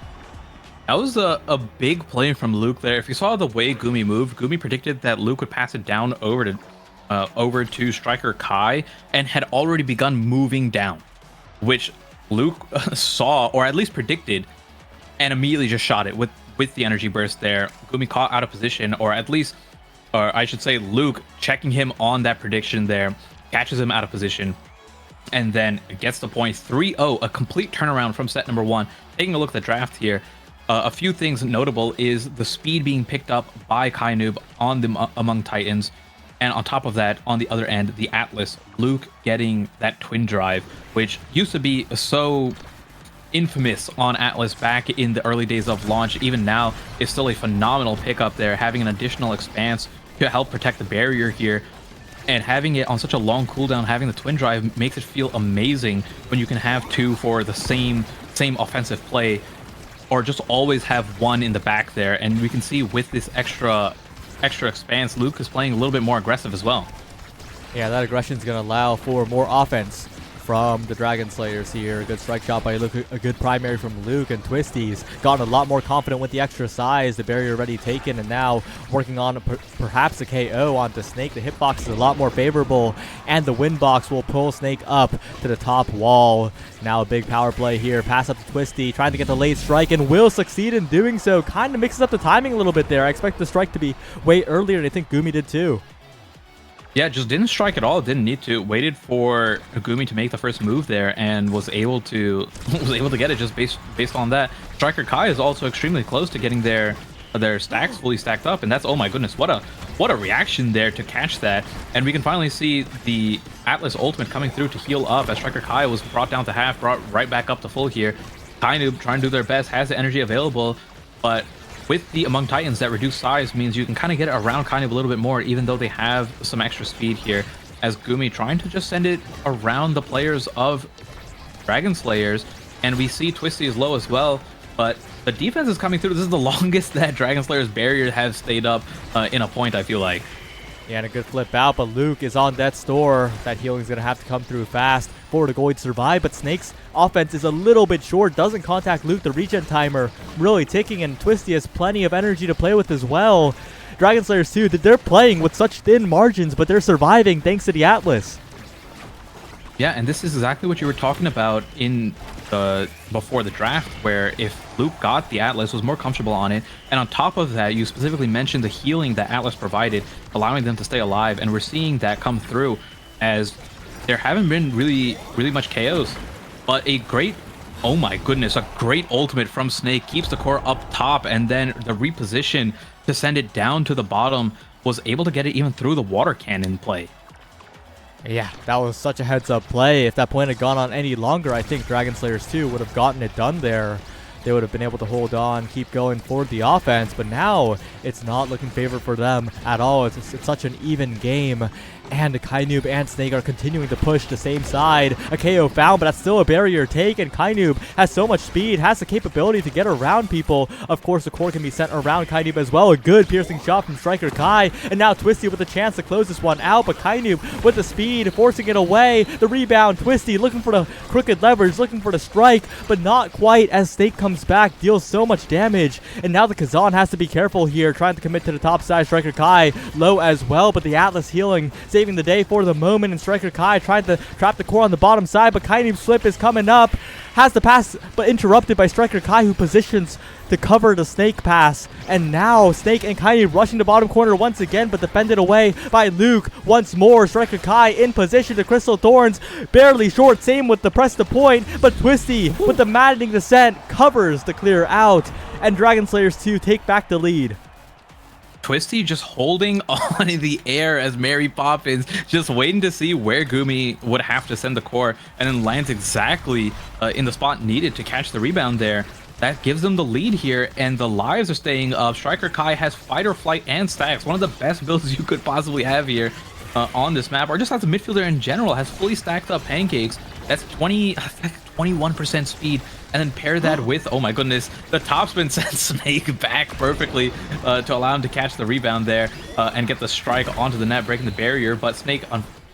A: That was a big play from Luke there. If you saw the way Gumi moved, Gumi predicted that Luke would pass it down over to Striker Kai and had already begun moving down, which Luke saw, or at least predicted, and immediately just shot it with the energy burst there. Gumi caught out of position, or at least, or I should say Luke checking him on that prediction there, catches him out of position, and then gets the point. 3-0, a complete turnaround from set number 1. Taking a look at the draft here, a few things notable is the speed being picked up by Kainub on the Among Titans, and on top of that, on the other end, the Atlas, Luke getting that twin drive, which used to be so infamous on Atlas back in the early days of launch. Even now, is still a phenomenal pickup there, having an additional expanse to help protect the barrier here, and having it on such a long cooldown, having the twin drive makes it feel amazing when you can have two for the same offensive play, or just always have one in the back there. And we can see with this extra expanse, Luke is playing a little bit more aggressive as well.
B: Yeah, that aggression is going to allow for more offense from the Dragonslayers here. A good strike shot by Luke, a good primary from Luke, and Twisty's gotten a lot more confident with the extra size. The barrier already taken, and now working on perhaps a KO onto Snake. The hitbox is a lot more favorable, and the win box will pull Snake up to the top wall. Now a big power play here. Pass up to Twisty, trying to get the late strike, and will succeed in doing so. Kind of mixes up the timing a little bit there. I expect the strike to be way earlier, and I think Gumi did too.
A: Yeah, just didn't strike at all. Didn't need to. Waited for Gumi to make the first move there, and was able to get it just based on that. Striker Kai is also extremely close to getting their stacks fully stacked up, and that's, oh my goodness, what a reaction there to catch that. And we can finally see the Atlas ultimate coming through to heal up, as Striker Kai was brought down to half, brought right back up to full here. Kainub trying to do their best, has the energy available, but with the Among Titans, that reduced size means you can kind of get around Kainub a little bit more, even though they have some extra speed here, as Gumi trying to just send it around the players of Dragonslayers. And we see Twisty is low as well, but the defense is coming through. This is the longest that Dragonslayers barrier has stayed up in a point, I feel like.
B: Yeah, and a good flip out, but Luke is on death's door. That healing is going to have to come through fast for the going to survive, but Snake's offense is a little bit short. Doesn't contact Luke. The regen timer really ticking, and Twisty has plenty of energy to play with as well. Dragonslayers too, they're playing with such thin margins, but they're surviving thanks to the Atlas.
A: Yeah, and this is exactly what you were talking about in before the draft, where if Luke got the Atlas, was more comfortable on it, and on top of that, you specifically mentioned the healing that Atlas provided, allowing them to stay alive, and we're seeing that come through as there haven't been really much KOs, but a great, oh my goodness, a great ultimate from Snake keeps the core up top, and then the reposition to send it down to the bottom was able to get it even through the water cannon play.
B: Yeah, that was such a heads-up play. If that point had gone on any longer, I think Dragonslayers 2 would have gotten it done there. They would have been able to hold on, keep going for the offense, but now it's not looking favored for them at all. It's such an even game, and Kainoob and Snake are continuing to push the same side. A KO found, but that's still a barrier take, and Kainoob has so much speed, has the capability to get around people. Of course, the core can be sent around Kainoob as well. A good piercing shot from Striker Kai, and now Twisty with a chance to close this one out, but Kainoob with the speed, forcing it away. The rebound, Twisty looking for the crooked leverage, looking for the strike, but not quite as Snake comes back, deals so much damage, and now the Kazan has to be careful here, trying to commit to the top side. Striker Kai low as well, but the Atlas healing, saving the day for the moment, and Striker Kai tried to trap the core on the bottom side, but Kainoob's flip is coming up, has the pass, but interrupted by Striker Kai, who positions to cover the Snake pass, and now Snake and Kainoob rushing the bottom corner once again, but defended away by Luke once more. Striker Kai in position, the Crystal Thorns barely short, same with the press to point, but Twisty with the maddening descent covers the clear out, and Dragonslayers 2 take back the lead.
A: Twisty just holding on in the air as Mary Poppins, just waiting to see where Gumi would have to send the core, and then lands exactly in the spot needed to catch the rebound there. That gives them the lead here, and the lives are staying up. Striker Kai has Fight or Flight and Stacks, one of the best builds you could possibly have here on this map, or just as a midfielder in general, has fully stacked up Pancakes. That's 21% speed, and then pair that with, oh my goodness, the topspin sends Snake back perfectly to allow him to catch the rebound there and get the strike onto the net, breaking the barrier, but Snake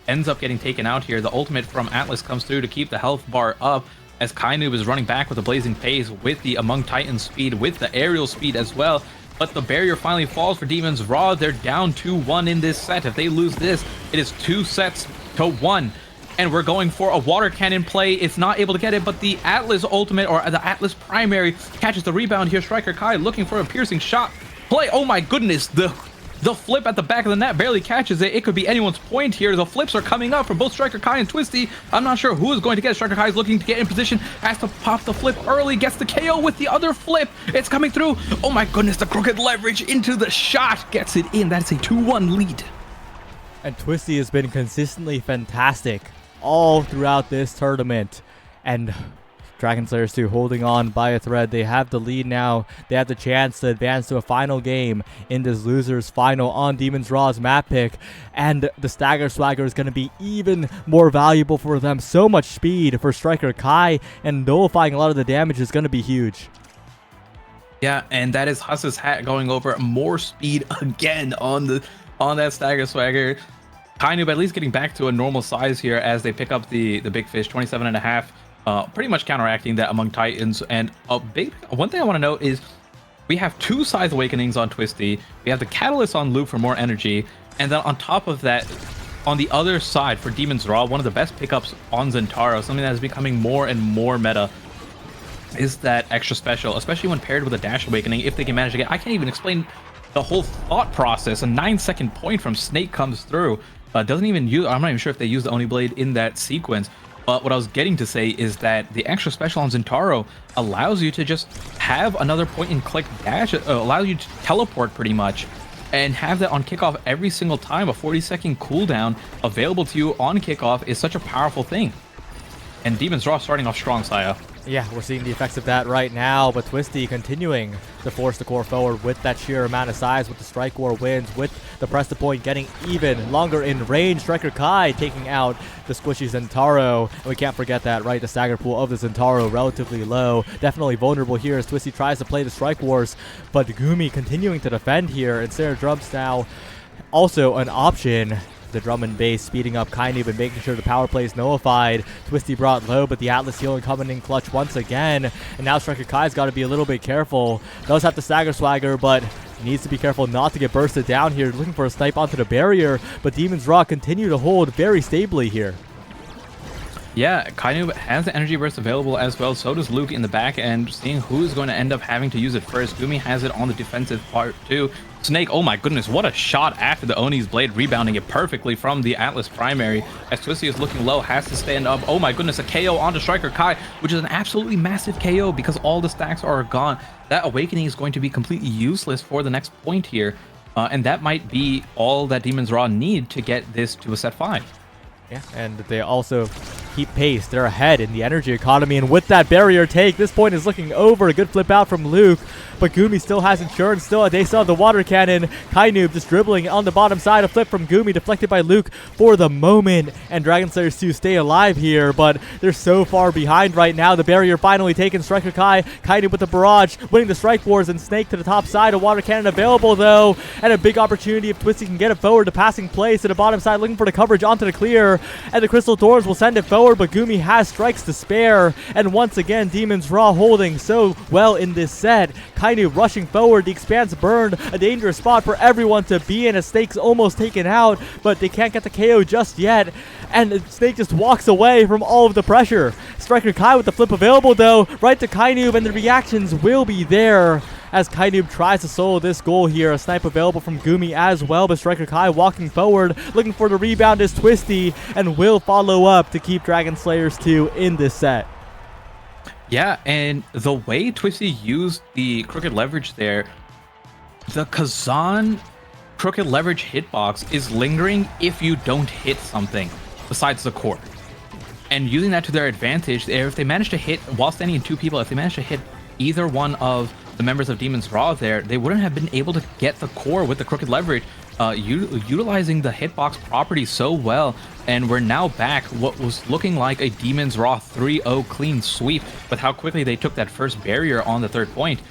A: ends up getting taken out here. The ultimate from Atlas comes through to keep the health bar up, as Kainoob is running back with a blazing pace, with the Among Titans speed, with the aerial speed as well. But the barrier finally falls for Demons RAAAAHHH. They're down 2-1 in this set. If they lose this, it is 2-1. And we're going for a water cannon play. It's not able to get it, but the Atlas ultimate, or the Atlas primary, catches the rebound here. Striker Kai looking for a piercing shot. Play, oh my goodness, the flip at the back of the net barely catches it. It could be anyone's point here. The flips are coming up from both Striker Kai and Twisty. I'm not sure who is going to get it. Striker Kai is looking to get in position, has to pop the flip early, gets the KO with the other flip. It's coming through. Oh my goodness, the crooked leverage into the shot gets it in. That's a 2-1 lead.
B: And Twisty has been consistently fantastic all throughout this tournament, and Dragonslayers 2 holding on by a thread. They have the lead now. They have the chance to advance to a final game in this losers final on Demons RAAAAHHH's map pick, and the Stagger Swagger is going to be even more valuable for them. So much speed for Striker Kai, and nullifying a lot of the damage is going to be huge.
A: Yeah, and that is Huss's hat going over more speed again on that Stagger Swagger. Kainoob at least getting back to a normal size here as they pick up the big fish, 27.5, pretty much counteracting that Among Titans. And one thing I want to note is we have 2 Scythe Awakenings on Twisty, we have the Catalyst on Luke for more energy, and then on top of that, on the other side for Demons RAAAAHHH, one of the best pickups on Zentaro, something that is becoming more and more meta, is that extra special, especially when paired with a Dash Awakening, if they can manage to get, I can't even explain the whole thought process. A 9-second point from Snake comes through. Doesn't even use, I'm not even sure if they use the Oni Blade in that sequence, but what I was getting to say is that the extra special on Zentaro allows you to just have another point and click dash, allows you to teleport pretty much, and have that on kickoff every single time. A 40-second cooldown available to you on kickoff is such a powerful thing. And Demons RAAAAHHH starting off strong, Saya.
B: Yeah, we're seeing the effects of that right now, but Twisty continuing to force the core forward with that sheer amount of size, with the Strike War wins, with the press to point getting even longer in range. Striker Kai taking out the squishy Zentaro, and we can't forget that, right? The stagger pool of the Zentaro relatively low, definitely vulnerable here as Twisty tries to play the Strike Wars, but Gumi continuing to defend here, and Sarah Drums now also an option. The drum and bass speeding up Kainoob and making sure the power play is nullified. Twisty brought low, but the Atlas healing coming in clutch once again. And now Striker Kai's got to be a little bit careful. Does have the stagger swagger, but needs to be careful not to get bursted down here. Looking for a snipe onto the barrier, but Demons RAAAAHHH continue to hold very stably here.
A: Yeah, Kainoob has the energy burst available as well. So does Luke in the back end, seeing who's going to end up having to use it first. Gumi has it on the defensive part too. Snake, oh my goodness, what a shot after the Oni's blade, rebounding it perfectly from the Atlas primary. As Twisty is looking low, has to stand up. Oh my goodness, a KO onto Striker Kai, which is an absolutely massive KO because all the stacks are gone. That awakening is going to be completely useless for the next point here. And that might be all that Demons RAAAAHH need to get this to a set 5.
B: Yeah, and they also keep pace. They're ahead in the energy economy, and with that barrier take, this point is looking over. A good flip out from Luke, but Gumi still has insurance. They still have the water cannon. Kainoob just dribbling on the bottom side. A flip from Gumi, deflected by Luke for the moment, and Dragonslayers 2 stay alive here, but they're so far behind right now. The barrier finally taken. Striker Kai, Kainoob with the barrage, winning the Strike Wars, and Snake to the top side. A water cannon available though, and a big opportunity if Twisty can get it forward. The passing plays to the bottom side, looking for the coverage onto the clear, and the Crystal Doors will send it forward, but Gumi has strikes to spare. And once again, Demons RAAAAHH holding so well in this set. Kainoob rushing forward, the Expanse burned, a dangerous spot for everyone to be in. A Snake's almost taken out, but they can't get the KO just yet. And Snake just walks away from all of the pressure. Striker Kai with the flip available though, right to Kainoob, and the reactions will be there as Kainoob tries to solo this goal here. A snipe available from Gumi as well, but Striker Kai walking forward, looking for the rebound is Twisty, and will follow up to keep Dragonslayers 2 in this set.
A: Yeah, and the way Twisty used the crooked leverage there, the Kazan crooked leverage hitbox is lingering if you don't hit something besides the core. And using that to their advantage, if they manage to hit, while standing in 2 people, if they manage to hit either one of the members of Demons RAAAAHH there, they wouldn't have been able to get the core with the crooked leverage, utilizing the hitbox property so well. And we're now back what was looking like a Demons RAAAAHH 3-0 clean sweep, with how quickly they took that first barrier on the 3rd point.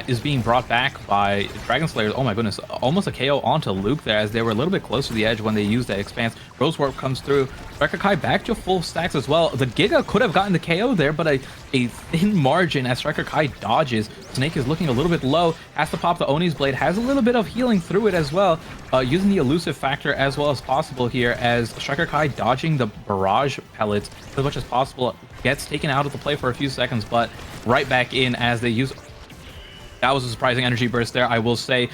A: Is being brought back by Dragonslayers. Oh my goodness, almost a KO onto Luke there, as they were a little bit close to the edge when they used that Expanse. Rose Warp comes through. Striker Kai back to full stacks as well. The Giga could have gotten the KO there, but a thin margin as Striker Kai dodges. Snake is looking a little bit low, has to pop the Oni's blade, has a little bit of healing through it as well, using the elusive factor as well as possible here, as Striker Kai dodging the barrage pellets as much as possible, gets taken out of the play for a few seconds, but right back in as they use... That was a surprising energy burst there, I will say.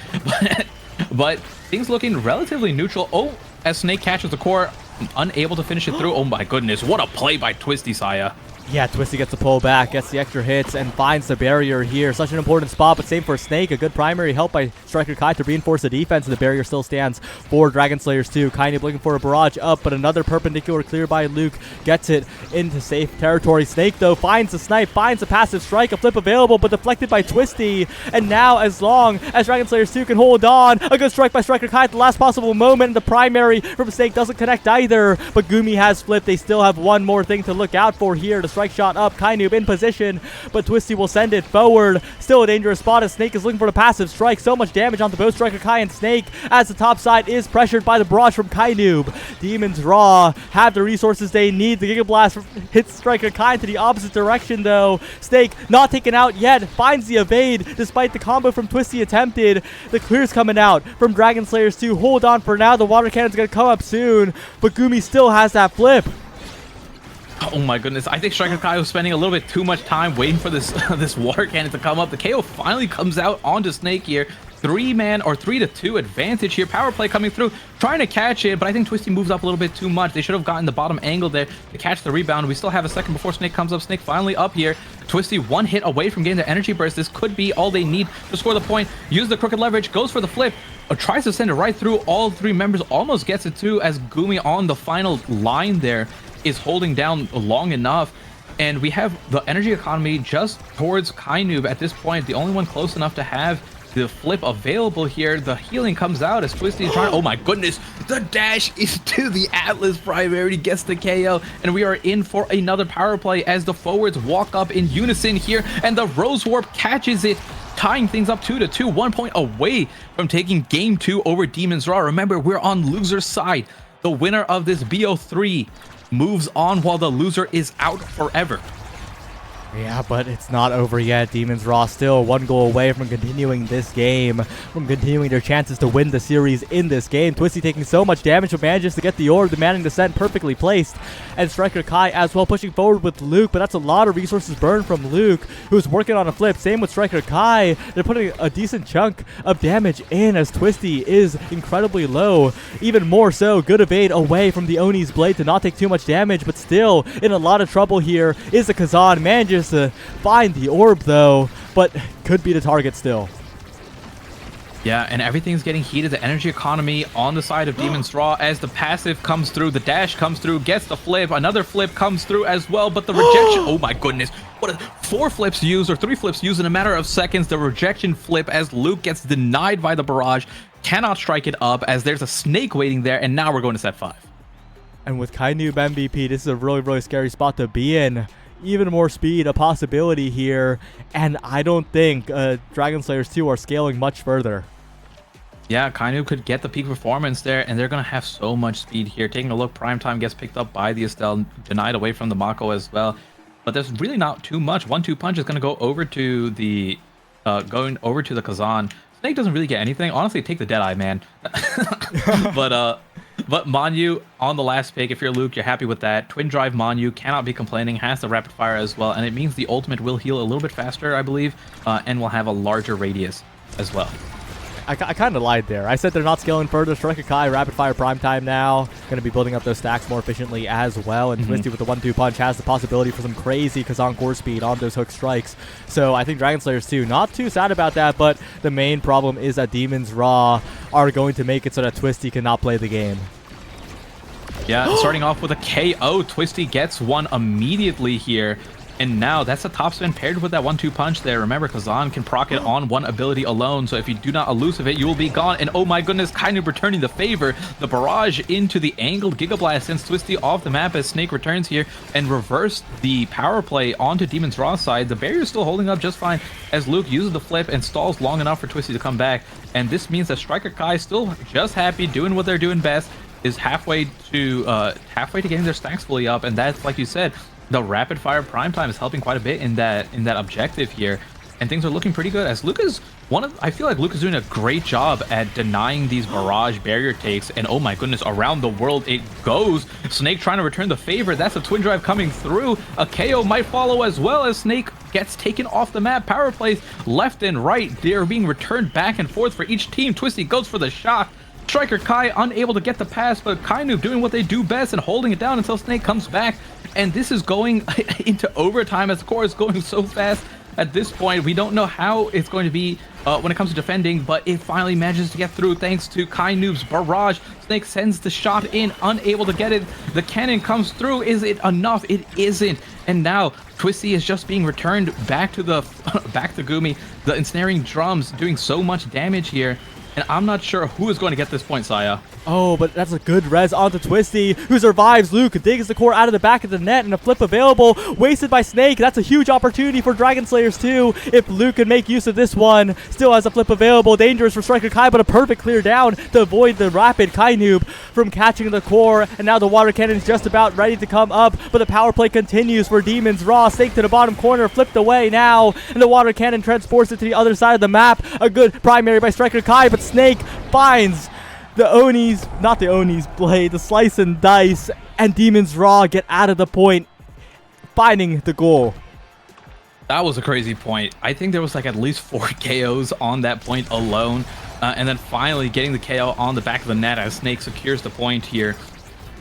A: But things looking relatively neutral. Oh, as Snake catches the core, unable to finish it through. Oh my goodness, what a play by Twisty, Saya.
B: Yeah, Twisty gets the pull back, gets the extra hits, and finds the barrier here. Such an important spot, but same for Snake. A good primary help by Striker Kai to reinforce the defense, and the barrier still stands for Dragonslayers 2. Kainoob looking for a barrage up, but another perpendicular clear by Luke gets it into safe territory. Snake, though, finds the snipe, finds a passive strike, a flip available, but deflected by Twisty. And now, as long as Dragonslayers 2 can hold on, a good strike by Striker Kai at the last possible moment, and the primary from Snake doesn't connect either. But Gumi has flipped. They still have one more thing to look out for here. The strike shot up, Kainoob in position, but Twisty will send it forward. Still a dangerous spot as Snake is looking for the passive strike. So much damage onto both Striker Kai and Snake as the top side is pressured by the barrage from Kainoob. Demons RAAAAHH have the resources they need. The Giga Blast hits Striker Kai into the opposite direction though. Snake not taken out yet, finds the evade despite the combo from Twisty attempted. The clear's coming out from Dragonslayers 2. Hold on for now, the water cannon's gonna come up soon, but Gumi still has that flip.
A: Oh my goodness, I think Striker Kai was spending a little bit too much time waiting for this this water cannon to come up. The KO finally comes out onto Snake here. 3-man or 3-2 advantage here. Power play coming through, trying to catch it, but I think Twisty moves up a little bit too much. They should have gotten the bottom angle there to catch the rebound. We still have a second before Snake comes up. Snake finally up here. Twisty 1 hit away from getting the energy burst. This could be all they need to score the point. Use the crooked leverage, goes for the flip, tries to send it right through all 3 members, almost gets it too, as Gumi on the final line there is holding down long enough. And we have the energy economy just towards Kainoob at this point, the only one close enough to have the flip available here. The healing comes out as Twisty is trying. Oh my goodness, the dash into the Atlas primary, gets the KO, and we are in for another power play as the forwards walk up in unison here, and the Rose Warp catches it, tying things up 2-2, 1 point away from taking game 2 over Demons RAAAAHH. Remember, we're on loser's side. The winner of this BO3 moves on while the loser is out forever.
B: Yeah, but it's not over yet. Demons RAAAAHH still 1 goal away from continuing this game, from continuing their chances to win the series in this game. Twisty taking so much damage, but manages to get the orb, demanding descent perfectly placed. And Striker Kai as well pushing forward with Luke, but that's a lot of resources burned from Luke, who's working on a flip. Same with Striker Kai. They're putting a decent chunk of damage in as Twisty is incredibly low. Even more so, good evade away from the Oni's blade to not take too much damage, but still in a lot of trouble here is the Kazan. Manages to find the orb though, but could be the target still.
A: Yeah, and everything's getting heated. The energy economy on the side of Demons RAAAAHH as the passive comes through, the dash comes through, gets the flip, another flip comes through as well, but the rejection, oh my goodness, what 4 flips used or 3 flips used in a matter of seconds. The rejection flip as Luke gets denied by the barrage, cannot strike it up as there's a snake waiting there, and now we're going to set 5.
B: And with Kainoob MVP, this is a really scary spot to be in. Even more speed a possibility here, and I don't think Dragonslayers 2 are scaling much further.
A: Yeah, Kainoob could get the peak performance there, and they're going to have so much speed here. Taking a look, Primetime gets picked up by the Estelle, denied away from the Mako as well. But there's really not too much. 1-2 punch is going to go over to the Kazan. Snake doesn't really get anything. Honestly, take the Deadeye, man. But Manu on the last pick, if you're Luke, you're happy with that. Twin Drive Manu cannot be complaining, has the rapid fire as well, and it means the ultimate will heal a little bit faster, I believe, and will have a larger radius as well.
B: I kind of lied there. I said they're not scaling further. Striker Kai, rapid fire prime time now. Going to be building up those stacks more efficiently as well. And Twisty with the 1-2 punch has the possibility for some crazy Kazan core speed on those hook strikes. So I think Dragonslayers 2, not too sad about that, but the main problem is that Demons RAAAAHH are going to make it so that Twisty cannot play the game.
A: Yeah, starting off with a KO. Twisty gets one immediately here. And now that's a top spin paired with that 1-2 punch there. Remember, Kazan can proc it on one ability alone, so if you do not elusive it, you will be gone. And oh my goodness, kind of returning the favor. The barrage into the angled Giga Blast sends Twisty off the map as Snake returns here and reversed the power play onto Demons RAAAAHH side. The barrier is still holding up just fine as Luke uses the flip and stalls long enough for Twisty to come back. And this means that Striker Kai still just happy, doing what they're doing best, is halfway to getting their stacks fully up. And that's, like you said, the rapid fire prime time is helping quite a bit in that objective here, and things are looking pretty good as Luke is I feel like Luke is doing a great job at denying these barrage barrier takes. And oh my goodness, around the world it goes. Snake trying to return the favor. That's a twin drive coming through. A KO might follow as well as Snake gets taken off the map. Power plays left and right, they're being returned back and forth for each team. Twisty goes for the shot. Striker Kai unable to get the pass, but Kainoob doing what they do best and holding it down until Snake comes back. And this is going into overtime as the core is going so fast at this point. We don't know how it's going to be when it comes to defending, but it finally manages to get through thanks to Kainoob's barrage. Snake sends the shot in, unable to get it. The cannon comes through. Is it enough? It isn't. And now Twisty is just being returned back to the back to Gumi. The ensnaring drums doing so much damage here. And I'm not sure who is going to get this point, Saya.
B: Oh, but that's a good res onto Twisty, who survives. Luke digs the core out of the back of the net, and a flip available, wasted by Snake. That's a huge opportunity for Dragonslayers 2. If Luke can make use of this one, still has a flip available. Dangerous for Striker Kai, but a perfect clear down to avoid the rapid Kainoob from catching the core. And now the water cannon is just about ready to come up, but the power play continues for Demons RAAAAHH. Snake to the bottom corner, flipped away now, and the water cannon transports it to the other side of the map. A good primary by Striker Kai, but Snake finds the Oni's, not the Oni's blade, the slice and dice, and Demons RAAAAHH get out of the point, finding the goal.
A: That was a crazy point. I think there was like at least 4 KOs on that point alone. And then finally getting the KO on the back of the net as Snake secures the point here.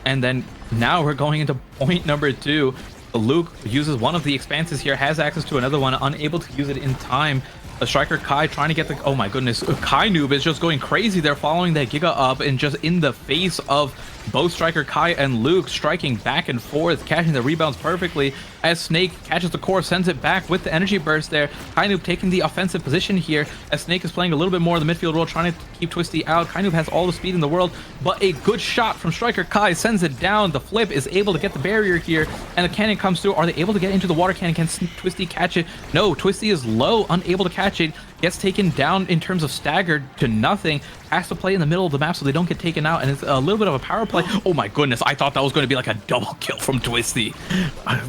A: And then now we're going into point number 2. Luke uses one of the expanses here, has access to another one, unable to use it in time. A Striker Kai trying to get the... Oh my goodness. Kainoob is just going crazy. They're following that Giga up and just in the face of Both striker Kai and Luke striking back and forth, catching the rebounds perfectly as Snake catches the core, sends it back with the energy burst there. Kainoob taking the offensive position here as Snake is playing a little bit more of the midfield role, trying to keep Twisty out. Kainoob has all the speed in the world, but a good shot from striker Kai sends it down. The flip is able to get the barrier here, and the cannon comes through. Are they able to get into the water cannon? Can Twisty catch it? No, Twisty is low, unable to catch it. Gets taken down in terms of staggered to nothing. Has to play in the middle of the map so they don't get taken out, and it's a little bit of a power play. Oh my goodness, I thought that was going to be like a double kill from Twisty.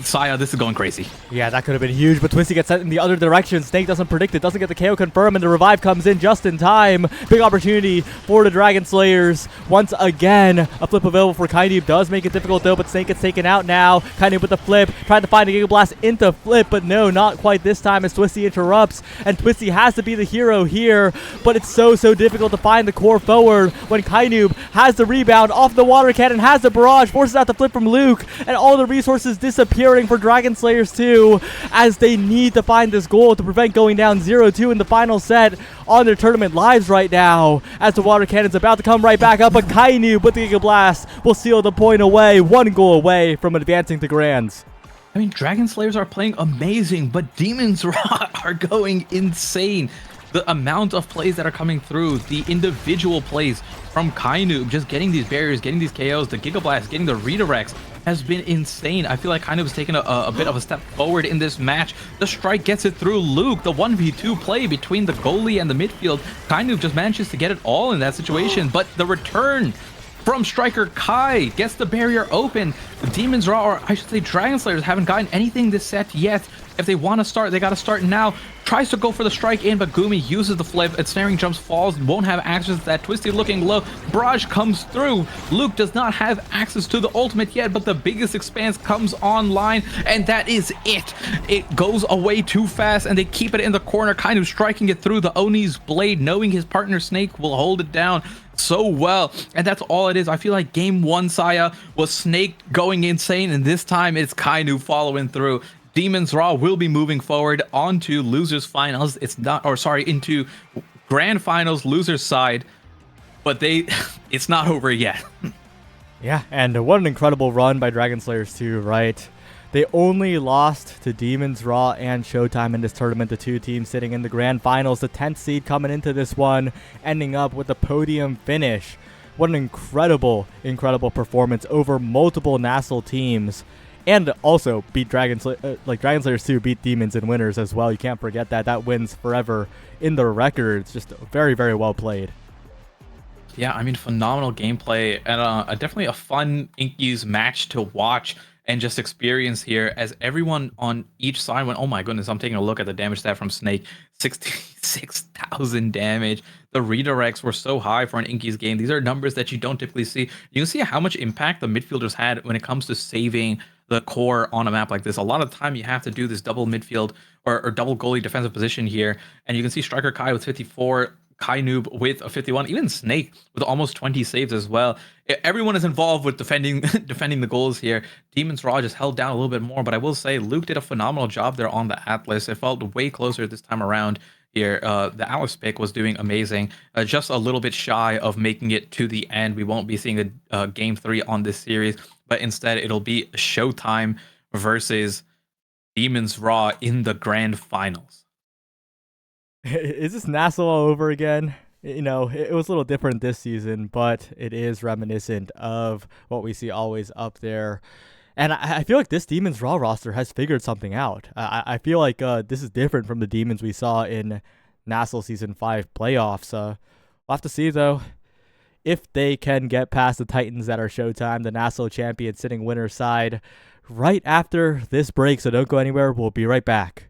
A: Saya, this is going crazy.
B: Yeah, that could have been huge, but Twisty gets sent in the other direction. Snake doesn't predict it, doesn't get the KO confirm, and the revive comes in just in time. Big opportunity for the Dragonslayers. Once again, a flip available for Kainoob does make it difficult though, but Snake gets taken out now. Kainoob with the flip, trying to find a Giga Blast into flip, but no, not quite this time as Twisty interrupts, and Twisty has to be the hero here, but it's so difficult to find the core forward when Kainoob has the rebound off the water cannon, has the barrage, forces out the flip from Luke, and all the resources disappearing for Dragonslayers too, as they need to find this goal to prevent going down 0-2 in the final set on their tournament lives right now, as the water cannon's about to come right back up, but Kainoob with the Giga Blast will seal the point away, 1 goal away from advancing to Grands.
A: I mean, Dragonslayers are playing amazing, but Demons RAAAAHHH are going insane. The amount of plays that are coming through, the individual plays from Kainoob, just getting these barriers, getting these KOs, the Giga Blast, getting the redirects, has been insane. I feel like Kainoob has taken a bit of a step forward in this match. The strike gets it through Luke. The 1v2 play between the goalie and the midfield. Kainoob just manages to get it all in that situation, but the return from striker Kai gets the barrier open. The Demons RAAAAHHH, or I should say Dragonslayers, haven't gotten anything this set yet. If they want to start, they got to start now. Tries to go for the strike in, but Gumi uses the flip. Ensnaring jumps, falls, won't have access to that. Twisty looking low. Barrage comes through. Luke does not have access to the ultimate yet, but the biggest expanse comes online, and that is it. It goes away too fast, and they keep it in the corner, kind of striking it through the Oni's blade, knowing his partner Snake will hold it down so well. And that's all it is. I feel like game 1, Saya, was Snake going insane, and this time it's Kainoob following through. Demons RAAAAHHH will be moving forward onto losers finals. It's not, or sorry, into grand finals, losers side, but it's not over yet.
B: Yeah, and what an incredible run by Dragonslayers too, right? They only lost to Demons RAAAAHHH and Showtime in this tournament, the two teams sitting in the grand finals, the 10th seed coming into this one, ending up with a podium finish. What an incredible performance over multiple Nassau teams. And also beat Dragonslayers 2 beat Demons in winners as well. You can't forget that. That wins forever in the records. Just very well played.
A: Yeah, I mean, phenomenal gameplay and definitely a fun Inkies match to watch and just experience here as everyone on each side went, oh my goodness, I'm taking a look at the damage stat from Snake. 66,000 damage. The redirects were so high for an Inkies game. These are numbers that you don't typically see. You can see how much impact the midfielders had when it comes to saving the core on a map like this. A lot of the time you have to do this double midfield or double goalie defensive position here, and you can see striker Kai with 54, Kainoob with a 51, even Snake with almost 20 saves as well. Everyone is involved with defending the goals here. Demons RAAAAHHH just held down a little bit more, but I will say Luke did a phenomenal job there on the Atlas. It felt way closer this time around here. The Atlas pick was doing amazing, just a little bit shy of making it to the end. We won't be seeing a game 3 on this series, but instead it'll be Showtime versus Demons RAAAAHHH in the grand finals.
B: Is this Nassau all over again? You know, it was a little different this season, but it is reminiscent of what we see always up there. And I feel like this Demons RAAAAHH roster has figured something out. I feel like this is different from the Demons we saw in Nassau Season 5 playoffs. We'll have to see, though, if they can get past the Titans that are Showtime, the Nassau champion sitting winner's side, right after this break. So don't go anywhere. We'll be right back.